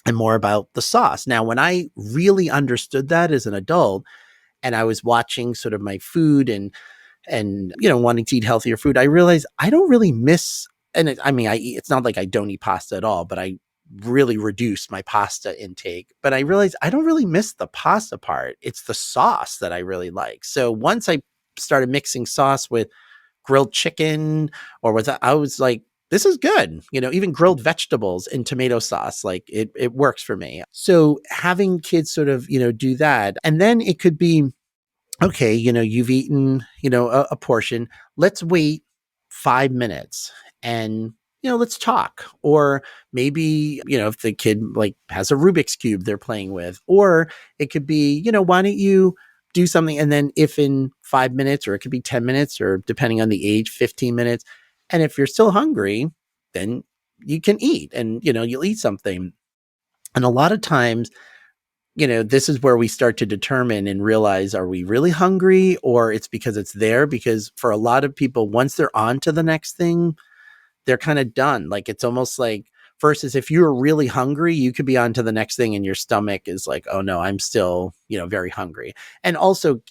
and more about the sauce. Now, when I really understood that as an adult, and I was watching sort of my food and wanting to eat healthier food, I realized I don't really miss. And I mean, it's not like I don't eat pasta at all, but I really reduced my pasta intake. But I realized I don't really miss the pasta part. It's the sauce that I really like. So once I started mixing sauce with grilled chicken or with, I was like, this is good. Even grilled vegetables in tomato sauce, like it works for me. So having kids sort of, do that. And then it could be, okay, you've eaten, a portion. Let's wait 5 minutes and, let's talk. Or maybe, if the kid like has a Rubik's Cube they're playing with, or it could be, why don't you do something? And then if in 5 minutes, or it could be 10 minutes, or depending on the age, 15 minutes. And if you're still hungry, then you can eat and, you'll eat something. And a lot of times, this is where we start to determine and realize, are we really hungry, or it's because it's there? Because for a lot of people, once they're on to the next thing, they're kind of done. Like, it's almost like, versus if you're really hungry, you could be on to the next thing and your stomach is like, oh no, I'm still, very hungry. And also,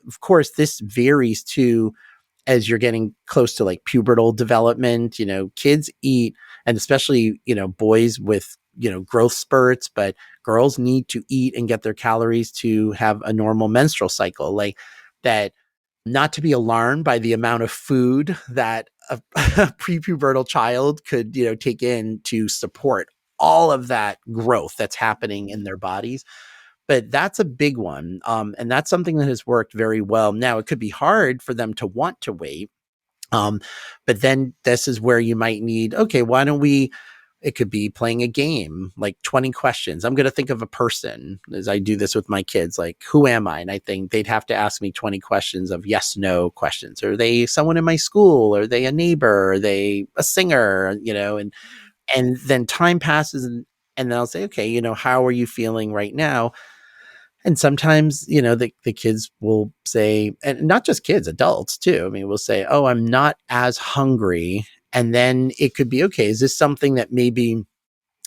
of course, this varies too as you're getting close to like pubertal development. Kids eat, and especially, boys with, growth spurts, but girls need to eat and get their calories to have a normal menstrual cycle. Like that, not to be alarmed by the amount of food that a prepubertal child could, take in to support all of that growth that's happening in their bodies. But that's a big one. And that's something that has worked very well. Now, it could be hard for them to want to wait. But then this is where you might need, okay, why don't we, it could be playing a game, like 20 questions. I'm going to think of a person as I do this with my kids, like, who am I? And I think they'd have to ask me 20 questions of yes, no questions. Are they someone in my school? Are they a neighbor? Are they a singer? And then time passes and then I'll say, okay, how are you feeling right now? And sometimes, the kids will say, and not just kids, adults too. I mean, we'll say, oh, I'm not as hungry. And then it could be, okay, is this something that maybe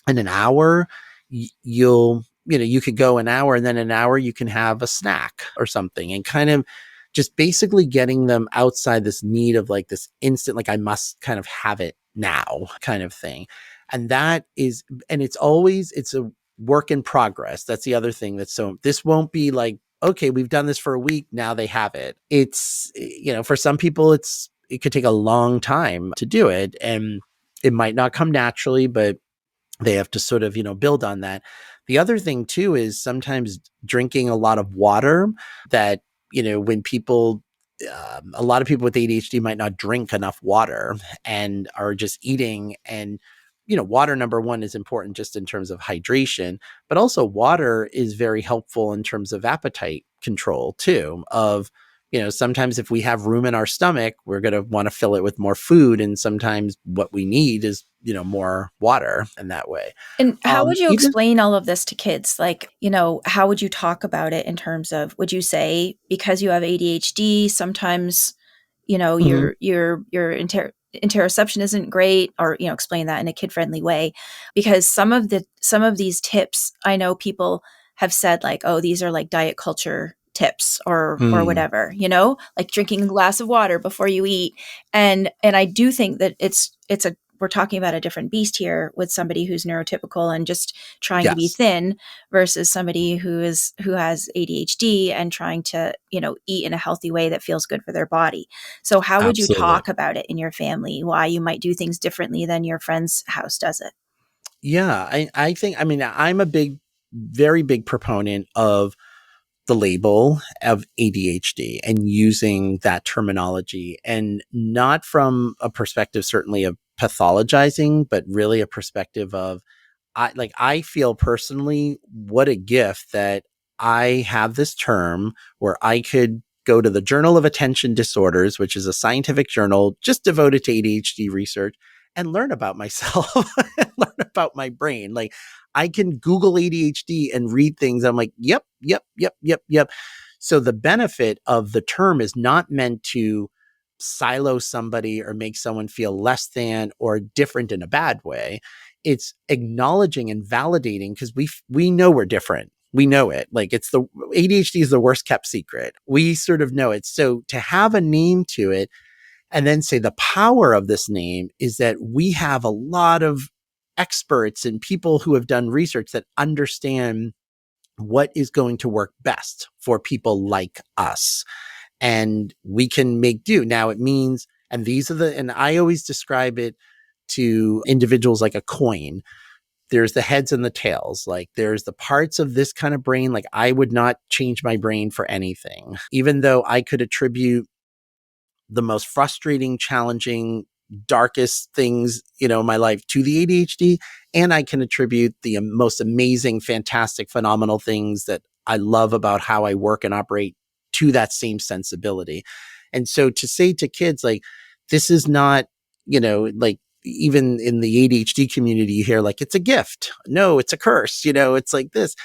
in an hour you could go an hour, and then an hour you can have a snack or something, and kind of just basically getting them outside this need of like this instant, like I must kind of have it now kind of thing. And that is, and it's a work in progress. That's the other thing. So this won't be like, okay, we've done this for a week, now they have it. It's, for some people it could take a long time to do it, and it might not come naturally, but they have to sort of, build on that. The other thing too is sometimes drinking a lot of water. That, when people, a lot of people with ADHD might not drink enough water and are just eating. And, water, number one, is important just in terms of hydration, but also water is very helpful in terms of appetite control too. Of, sometimes if we have room in our stomach, we're going to want to fill it with more food. And sometimes what we need is, more water in that way. And how would you Even, explain all of this to kids? Like, how would you talk about it in terms of, would you say, because you have ADHD, sometimes, Mhm. your interoception isn't great, or, explain that in a kid-friendly way? Because some of these tips, I know people have said like, oh, these are like diet culture tips or Mm. whatever, like drinking a glass of water before you eat. And I do think that it's a we're talking about a different beast here with somebody who's neurotypical and just trying to be Yes, thin versus somebody who has ADHD and trying to, eat in a healthy way that feels good for their body. So how would you absolutely. talk about it in your family? Why you might do things differently than your friend's house does it? Yeah, I think, I mean, I'm a very big proponent of the label of ADHD and using that terminology, and not from a perspective certainly of pathologizing, but really a perspective of, I feel personally, what a gift that I have this term where I could go to the Journal of Attention Disorders, which is a scientific journal just devoted to ADHD research, and learn about myself and learn about my brain. Like, I can Google ADHD and read things. I'm like, yep, yep, yep, yep, yep. So the benefit of the term is not meant to silo somebody or make someone feel less than or different in a bad way. it's acknowledging and validating, because we know we're different. We know it. Like, it's the ADHD is the worst kept secret. We sort of know it. So to have a name to it, and then say the power of this name is that we have a lot of experts and people who have done research that understand what is going to work best for people like us. And we can make do. Now it means, and I always describe it to individuals like a coin. There's the heads and the tails. Like, there's the parts of this kind of brain. Like, I would not change my brain for anything, even though I could attribute the most frustrating, challenging, darkest things, in my life to the ADHD. And I can attribute the most amazing, fantastic, phenomenal things that I love about how I work and operate to that same sensibility. And so to say to kids, like, this is not, like, even in the ADHD community, you hear like, it's a gift. No, it's a curse. It's like this.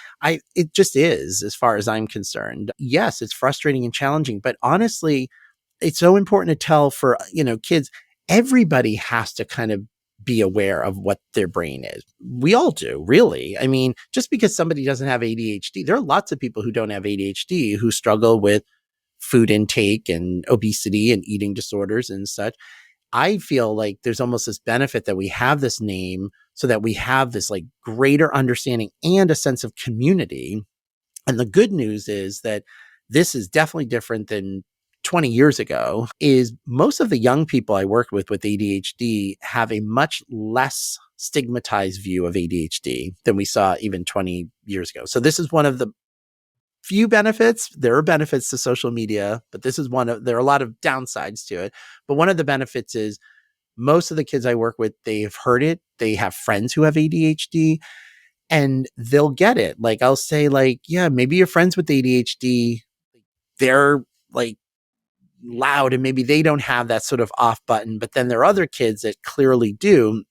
It just is, as far as I'm concerned. Yes, it's frustrating and challenging, but honestly, it's so important to tell for, kids, everybody has to kind of be aware of what their brain is. We all do, really. I mean, just because somebody doesn't have ADHD, there are lots of people who don't have ADHD who struggle with food intake and obesity and eating disorders and such. I feel like there's almost this benefit that we have this name so that we have this like greater understanding and a sense of community. And the good news is that this is definitely different than 20 years ago. Is most of the young people I work with ADHD have a much less stigmatized view of ADHD than we saw even 20 years ago. So this is one of the few benefits. There are benefits to social media, but there are a lot of downsides to it. But one of the benefits is most of the kids I work with, they've heard it. They have friends who have ADHD, and they'll get it. Like, I'll say, like, yeah, maybe your friends with ADHD, they're like loud and maybe they don't have that sort of off button, but then there are other kids that clearly do.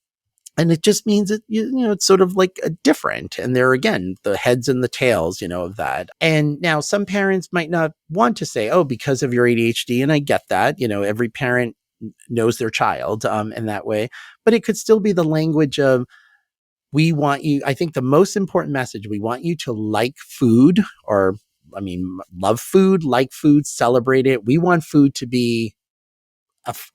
And it just means that, it's sort of like a different. And there are, again, the heads and the tails, of that. And now some parents might not want to say, oh, because of your ADHD. And I get that, every parent knows their child in that way. But it could still be the language of, we want you, I think the most important message, we want you to like food, or, love food, like food, celebrate it. We want food to be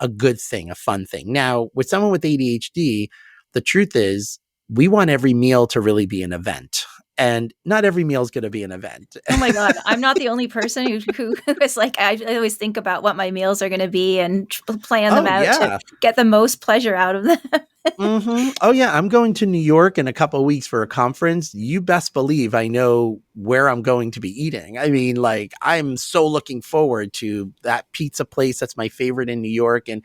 a good thing, a fun thing. Now, with someone with ADHD, the truth is, we want every meal to really be an event. And not every meal is going to be an event. Oh my God. I'm not the only person who is like, I always think about what my meals are going to be and plan them out to get the most pleasure out of them. Mm-hmm. Oh yeah. I'm going to New York in a couple of weeks for a conference. You best believe I know where I'm going to be eating. I mean, like, I'm so looking forward to that pizza place that's my favorite in New York. And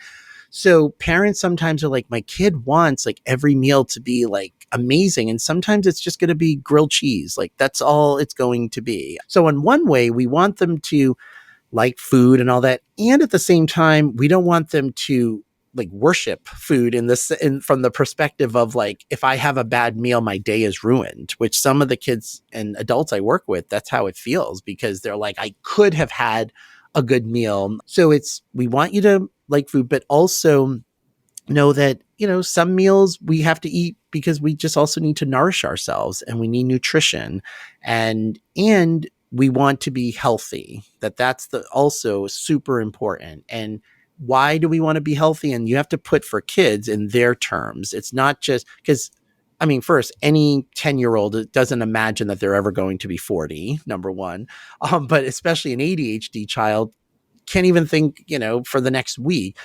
so parents sometimes are like, my kid wants like every meal to be like amazing. And sometimes it's just going to be grilled cheese. Like, that's all it's going to be. So in one way, we want them to like food and all that. And at the same time, we don't want them to like worship food from the perspective of like, if I have a bad meal, my day is ruined, which some of the kids and adults I work with, that's how it feels, because they're like, I could have had a good meal. So we want you to like food, but also know that, some meals we have to eat because we just also need to nourish ourselves and we need nutrition, and we want to be healthy. That's also super important. And why do we want to be healthy? And you have to put for kids in their terms. It's not just because, first, any 10-year-old doesn't imagine that they're ever going to be 40, number one. But especially an ADHD child can't even think, for the next week.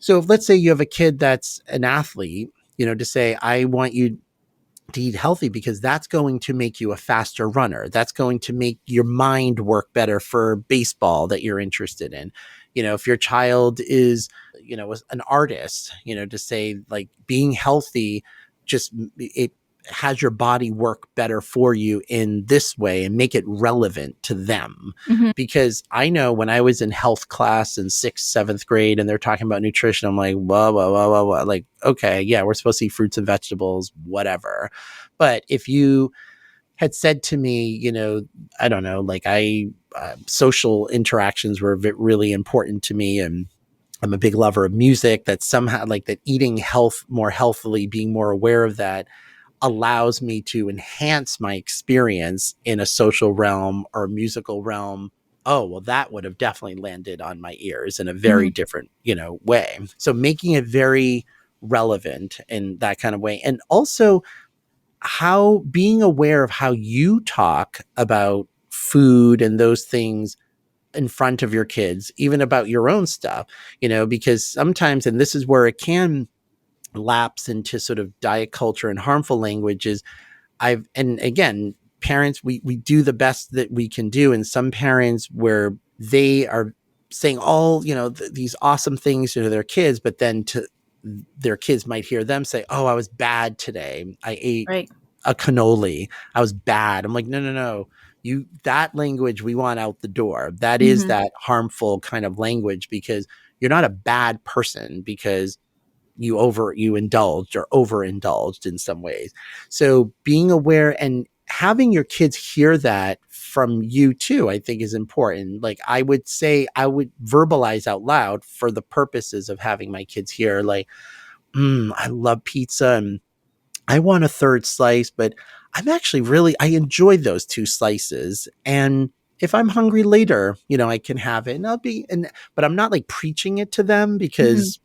So if, let's say you have a kid that's an athlete, to say, I want you to eat healthy because that's going to make you a faster runner. That's going to make your mind work better for baseball that you're interested in. If your child is, an artist, to say, like, being healthy, it has your body work better for you in this way and make it relevant to them. Mm-hmm. Because I know when I was in health class in 6th, 7th grade and they're talking about nutrition, I'm like, whoa, whoa, whoa, whoa, whoa. Like, okay, yeah, we're supposed to eat fruits and vegetables, whatever. But if you had said to me, I don't know, like social interactions were really important to me. And I'm a big lover of music, that somehow like that eating more healthily, being more aware of that allows me to enhance my experience in a social realm or a musical realm. Oh, well, that would have definitely landed on my ears in a very Mhm. different, way. So making it very relevant in that kind of way. And also how being aware of how you talk about food and those things in front of your kids, even about your own stuff, because sometimes, and this is where it can lapse into sort of diet culture and harmful languages. And again, parents, we do the best that we can do. And some parents where they are saying all, these awesome things to their kids, but then to their kids might hear them say, "Oh, I was bad today. I ate Right. a cannoli. I was bad." I'm like, no, no, no. That language we want out the door. That is Mhm. that harmful kind of language, because you're not a bad person because you indulged or overindulged in some ways. So being aware and having your kids hear that from you too, I think is important. Like I would say, I would verbalize out loud for the purposes of having my kids hear, like, I love pizza and I want a third slice, but I enjoy those two slices. And if I'm hungry later, I can have it, and but I'm not like preaching it to them, Mhm. because,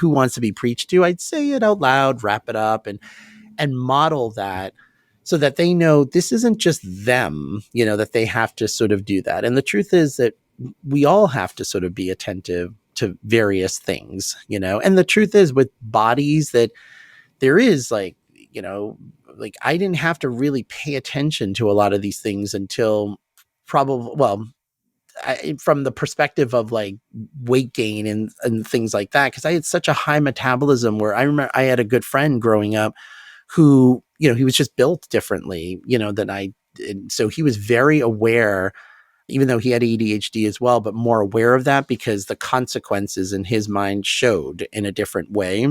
who wants to be preached to? I'd say it out loud, wrap it up, and model that so that they know this isn't just them, that they have to sort of do that. And the truth is that we all have to sort of be attentive to various things, and the truth is with bodies that there is like I didn't have to really pay attention to a lot of these things until probably, well, from the perspective of like weight gain and things like that, because I had such a high metabolism, where I remember I had a good friend growing up who, he was just built differently, than I did. So he was very aware, even though he had ADHD as well, but more aware of that because the consequences in his mind showed in a different way.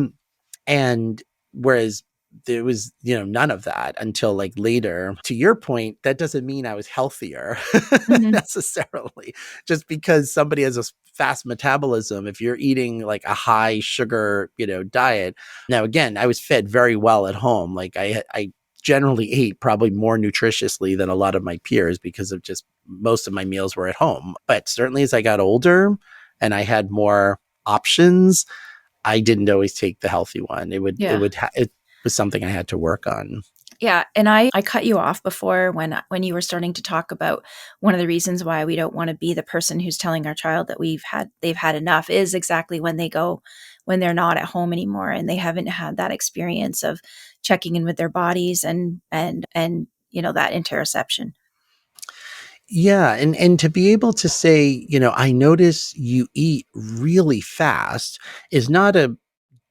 And whereas there was, none of that until like later. To your point, that doesn't mean I was healthier Mhm. necessarily. Just because somebody has a fast metabolism, if you're eating like a high sugar, diet. Now, again, I was fed very well at home. Like I generally ate probably more nutritiously than a lot of my peers because of just most of my meals were at home. But certainly as I got older and I had more options, I didn't always take the healthy one. Yeah. It was something I had to work on. Yeah, and I cut you off before when you were starting to talk about one of the reasons why we don't want to be the person who's telling our child that they've had enough is exactly when they're not at home anymore and they haven't had that experience of checking in with their bodies and that interoception. Yeah, and to be able to say, I notice you eat really fast is not a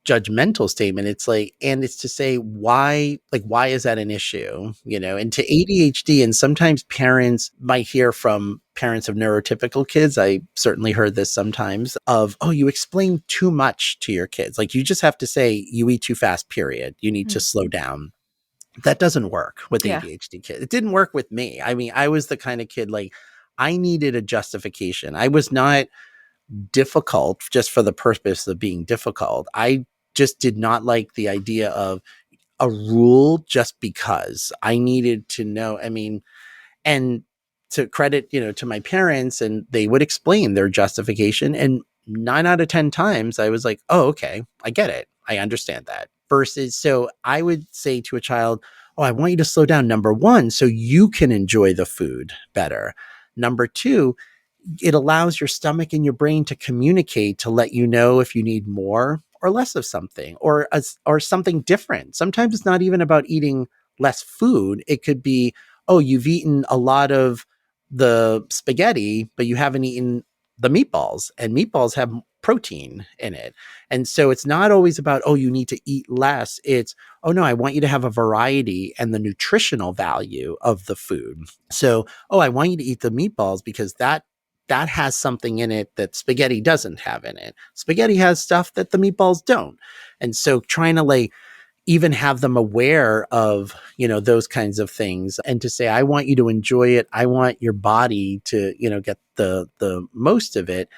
judgmental statement. It's like, and it's to say why, like, why is that an issue? And to ADHD, and sometimes parents might hear from parents of neurotypical kids. I certainly heard this sometimes of, oh, you explain too much to your kids. Like, you just have to say you eat too fast, period. You need to Mm. slow down. That doesn't work with Yeah. ADHD kids. It didn't work with me. I mean, I was the kind of kid, like, I needed a justification. I was not difficult just for the purpose of being difficult. I just did not like the idea of a rule just because. I needed to know. I mean, and to credit, to my parents, and they would explain their justification. And 9 out of 10 times I was like, oh, okay, I get it. I understand that. Versus, so I would say to a child, oh, I want you to slow down. Number one, so you can enjoy the food better. Number two, it allows your stomach and your brain to communicate to let you know if you need more or less of something, or something different. Sometimes it's not even about eating less food. It could be, oh, you've eaten a lot of the spaghetti, but you haven't eaten the meatballs, and meatballs have protein in it. And so it's not always about, oh, you need to eat less. It's, oh no, I want you to have a variety and the nutritional value of the food. So, oh, I want you to eat the meatballs because that has something in it that spaghetti doesn't have in it. Spaghetti has stuff that the meatballs don't. And so trying to like even have them aware of, those kinds of things, and to say, I want you to enjoy it. I want your body to, get the most of it.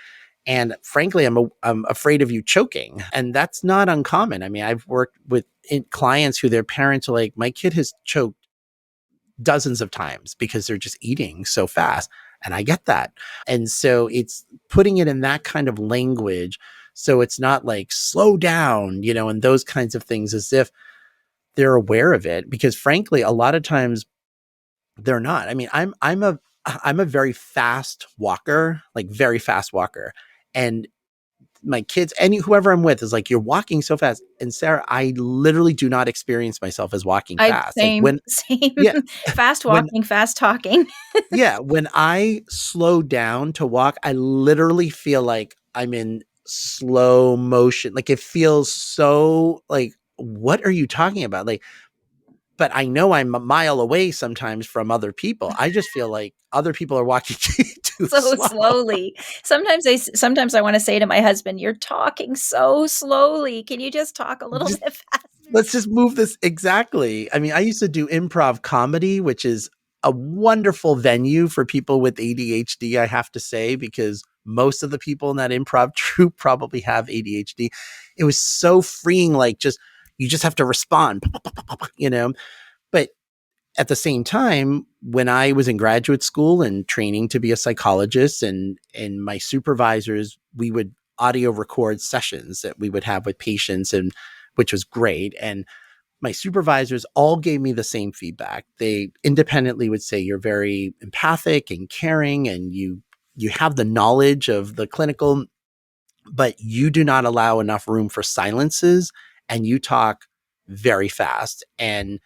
And frankly, I'm afraid of you choking. And that's not uncommon. I mean, I've worked with clients who their parents are like, my kid has choked dozens of times because they're just eating so fast. And I get that. And so it's putting it in that kind of language. So it's not like slow down, and those kinds of things, as if they're aware of it. Because frankly, a lot of times they're not. I mean, I'm a very fast walker, like very fast walker. And my kids, whoever I'm with is like, you're walking so fast. And Sarah, I literally do not experience myself as walking I fast. Like same, when, same. yeah, Fast when walking, fast talking. yeah, when I slow down to walk, I literally feel like I'm in slow motion. Like it feels so like, what are you talking about? Like, but I know I'm a mile away sometimes from other people. I just feel like other people are walking too So slow. slowly. Sometimes I want to say to my husband, "You're talking so slowly. Can you just talk a little Just bit faster?" let's just move this. Exactly. I mean, I used to do improv comedy, which is a wonderful venue for people with ADHD, I have to say, because most of the people in that improv troupe probably have ADHD. It was so freeing, like you just have to respond, but at the same time, when I was in graduate school and training to be a psychologist, and my supervisors, we would audio record sessions that we would have with patients, and which was great. And my supervisors all gave me the same feedback. They independently would say, you're very empathic and caring, and you have the knowledge of the clinical, but you do not allow enough room for silences, and you talk very fast. And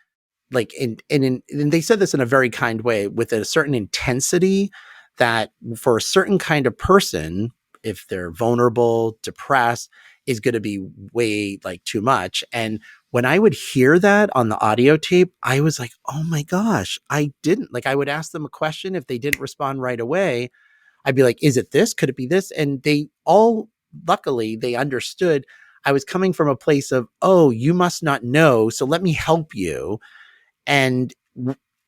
like and they said this in a very kind way, with a certain intensity, that for a certain kind of person, if they're vulnerable, depressed, is going to be way like too much. And when I would hear that on the audio tape, I was like, oh my gosh, I didn't like, I would ask them a question. If they didn't respond right away, I'd be like, is it this? Could it be this? And they all, luckily, they understood I was coming from a place of, oh, you must not know, so let me help you. And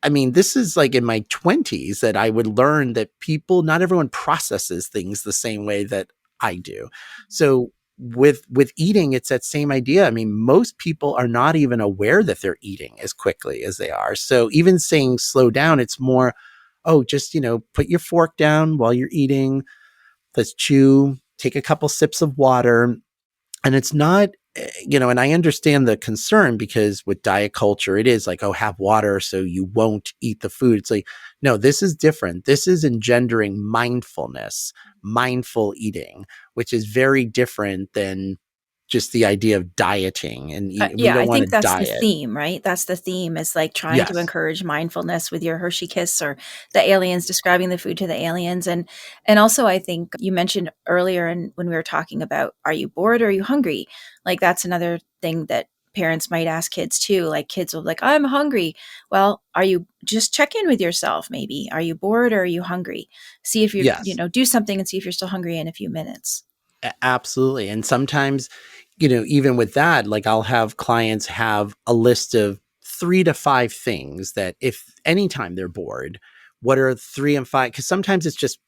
I mean, this is like in my 20s that I would learn that not everyone processes things the same way that I do. So with eating, it's that same idea. I mean, most people are not even aware that they're eating as quickly as they are. So even saying slow down, it's more, oh, just, put your fork down while you're eating. Let's chew, take a couple sips of water. And it's not, and I understand the concern, because with diet culture, it is like, oh, have water so you won't eat the food. It's like, no, this is different. This is engendering mindfulness, mindful eating, which is very different than just the idea of dieting. And we Yeah, don't I want think to that's the diet. theme, right? That's the theme, is like trying to Yes. encourage mindfulness with your Hershey kiss, or the aliens describing the food to the aliens. And also, I think you mentioned earlier, and when we were talking about, are you bored or are you hungry? Like that's another thing that parents might ask kids too. Like kids will be like, I'm hungry. Well, are you, just check in with yourself maybe. Are you bored or are you hungry? See if you're, Yes. do something and see if you're still hungry in a few minutes. Absolutely. And sometimes, even with that, like I'll have clients have a list of 3 to 5 things that, if anytime they're bored, what are 3 and 5? Because sometimes it's just,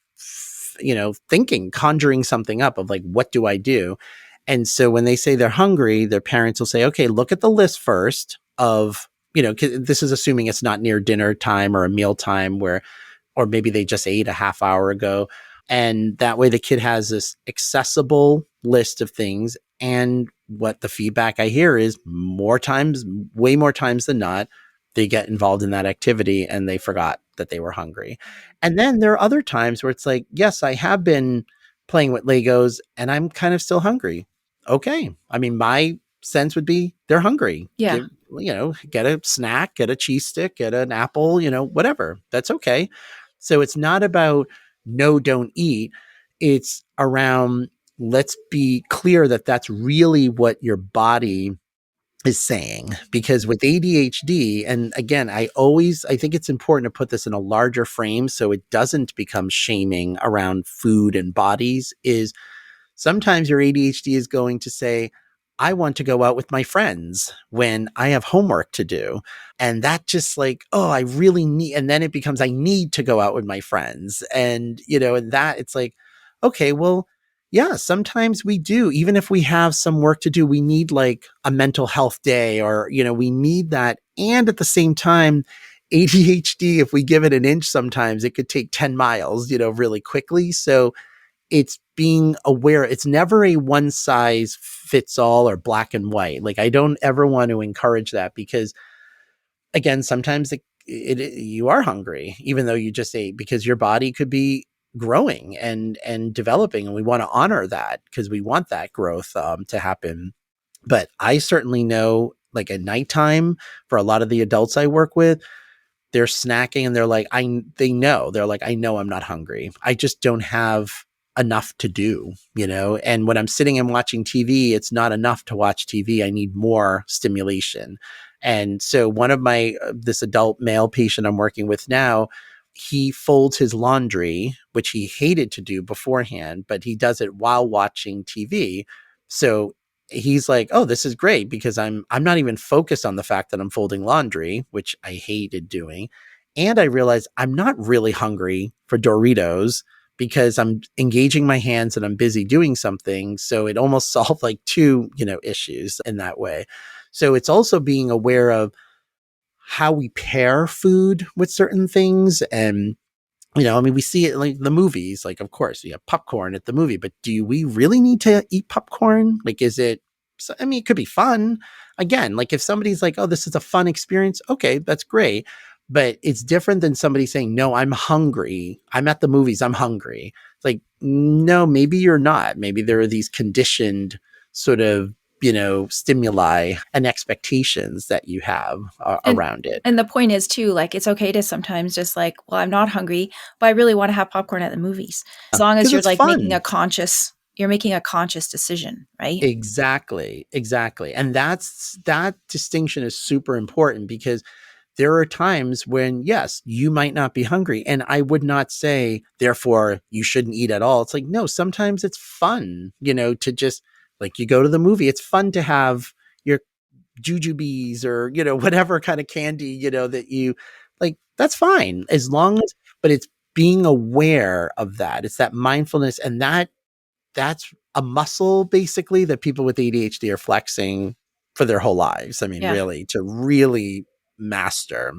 thinking, conjuring something up of like, what do I do? And so when they say they're hungry, their parents will say, okay, look at the list first of, 'cause this is assuming it's not near dinner time or a meal time or maybe they just ate a half hour ago. And that way the kid has this accessible list of things. And what the feedback I hear is, more times, way more times than not, they get involved in that activity and they forgot that they were hungry. And then there are other times where it's like, yes, I have been playing with Legos and I'm kind of still hungry. Okay. I mean, my sense would be they're hungry. Yeah. Get a snack, get a cheese stick, get an apple, whatever. That's okay. So it's not about no, don't eat. It's around, let's be clear that that's really what your body is saying. Because with ADHD, and again, I think it's important to put this in a larger frame so it doesn't become shaming around food and bodies, is sometimes your ADHD is going to say, I want to go out with my friends when I have homework to do. And that just like, oh, I really need, and then it becomes, I need to go out with my friends. And, and that it's like, okay, well, Yeah, sometimes we do. Even if we have some work to do, we need like a mental health day or, we need that. And at the same time, ADHD, if we give it an inch, sometimes it could take 10 miles, really quickly. So it's being aware. It's never a one size fits all or black and white. Like, I don't ever want to encourage that because, again, sometimes you are hungry, even though you just ate, because your body could be growing and developing, and we want to honor that because we want that growth to happen. But I certainly know, like at nighttime, for a lot of the adults I work with, they're snacking and they're like, they're like, I know I'm not hungry. I just don't have enough to do, and when I'm sitting and watching TV, it's not enough to watch TV. I need more stimulation. And so one of this adult male patient I'm working with now, he folds his laundry, which he hated to do beforehand, but he does it while watching TV. So he's like, "Oh, this is great because I'm not even focused on the fact that I'm folding laundry, which I hated doing. And I realized I'm not really hungry for Doritos because I'm engaging my hands and I'm busy doing something." So it almost solved like two, issues in that way. So it's also being aware of how we pair food with certain things. And I mean, we see it like the movies, like, of course, you have popcorn at the movie, but do we really need to eat popcorn? Like, I mean, it could be fun. Again, like if somebody's like, oh, this is a fun experience. Okay, that's great. But it's different than somebody saying, no, I'm hungry. I'm at the movies. I'm hungry. It's like, no, maybe you're not. Maybe there are these conditioned sort of, stimuli and expectations that you have And around it. and the point is too, like, it's okay to sometimes just like, well, I'm not hungry, but I really want to have popcorn at the movies. As long as Because you're it's like fun. you're making a conscious decision, right? Exactly, exactly. And that distinction is super important because there are times when, yes, you might not be hungry. And I would not say, therefore, you shouldn't eat at all. It's like, no, sometimes it's fun, to just like you go to the movie. It's fun to have your jujubes or, whatever kind of candy, that you like. That's fine as long as, but it's being aware of that. It's that mindfulness, and that's a muscle basically that people with ADHD are flexing for their whole lives. I mean, Yeah. really, to really master.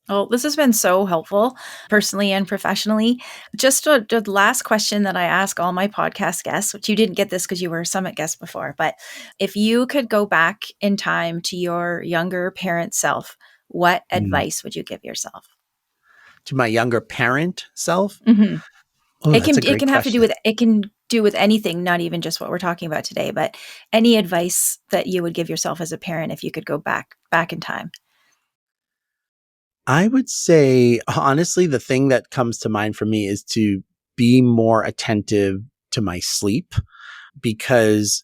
Well, this has been so helpful personally and professionally. Just a last question that I ask all my podcast guests, which you didn't get this because you were a summit guest before, but if you could go back in time to your younger parent self, what Mm. advice would you give yourself? To my younger parent self? Hmm. Oh, that's a It great can have to do question. with anything, not even just what we're talking about today, but any advice that you would give yourself as a parent if you could go back in time. I would say, honestly, the thing that comes to mind for me is to be more attentive to my sleep because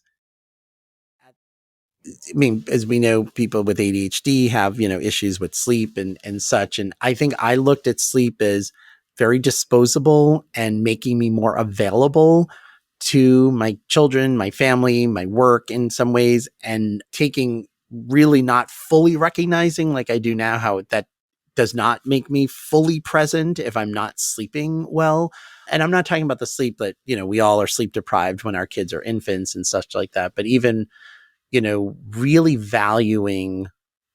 I mean, as we know, people with ADHD have, issues with sleep and such. And I think I looked at sleep as very disposable and making me more available to my children, my family, my work in some ways, and taking really not fully recognizing like I do now how that does not make me fully present if I'm not sleeping well. And I'm not talking about the sleep that, we all are sleep deprived when our kids are infants and such like that. But even really valuing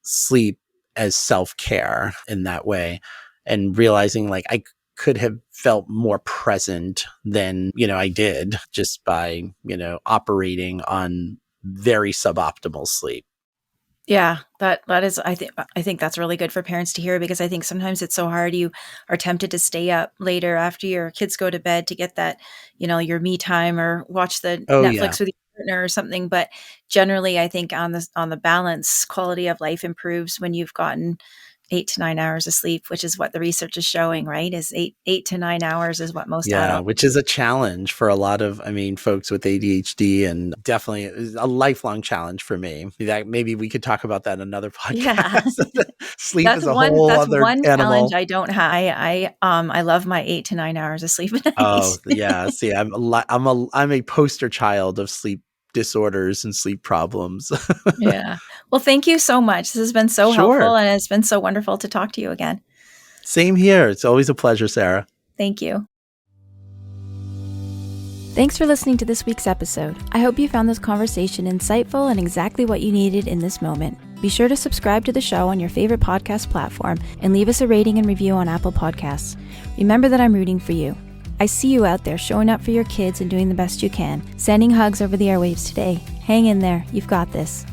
sleep as self-care in that way and realizing like I could have felt more present than, I did just by, operating on very suboptimal sleep. Yeah, that is I think that's really good for parents to hear because I think sometimes it's so hard. You are tempted to stay up later after your kids go to bed to get that, your me time or watch the Oh yeah. Netflix with your partner or something. But generally, I think on the balance, quality of life improves when you've gotten 8 to 9 hours of sleep, which is what the research is showing, right? Is 8 to 9 hours is what most Yeah, adults. which is a challenge for a lot of, I mean, folks with ADHD, and definitely is a lifelong challenge for me. That maybe we could talk about that in another Yeah. podcast. Sleep is a whole That's other one challenge animal. I don't have. I love my 8 to 9 hours of sleep a Oh, night. yeah. See, I'm a poster child of sleep disorders and sleep problems. Yeah. Well, thank you so much. This has been so helpful Sure. and it's been so wonderful to talk to you again. Same here. It's always a pleasure, Sarah. Thank you. Thanks for listening to this week's episode. I hope you found this conversation insightful and exactly what you needed in this moment. Be sure to subscribe to the show on your favorite podcast platform and leave us a rating and review on Apple Podcasts. Remember that I'm rooting for you. I see you out there showing up for your kids and doing the best you can. Sending hugs over the airwaves today. Hang in there. You've got this.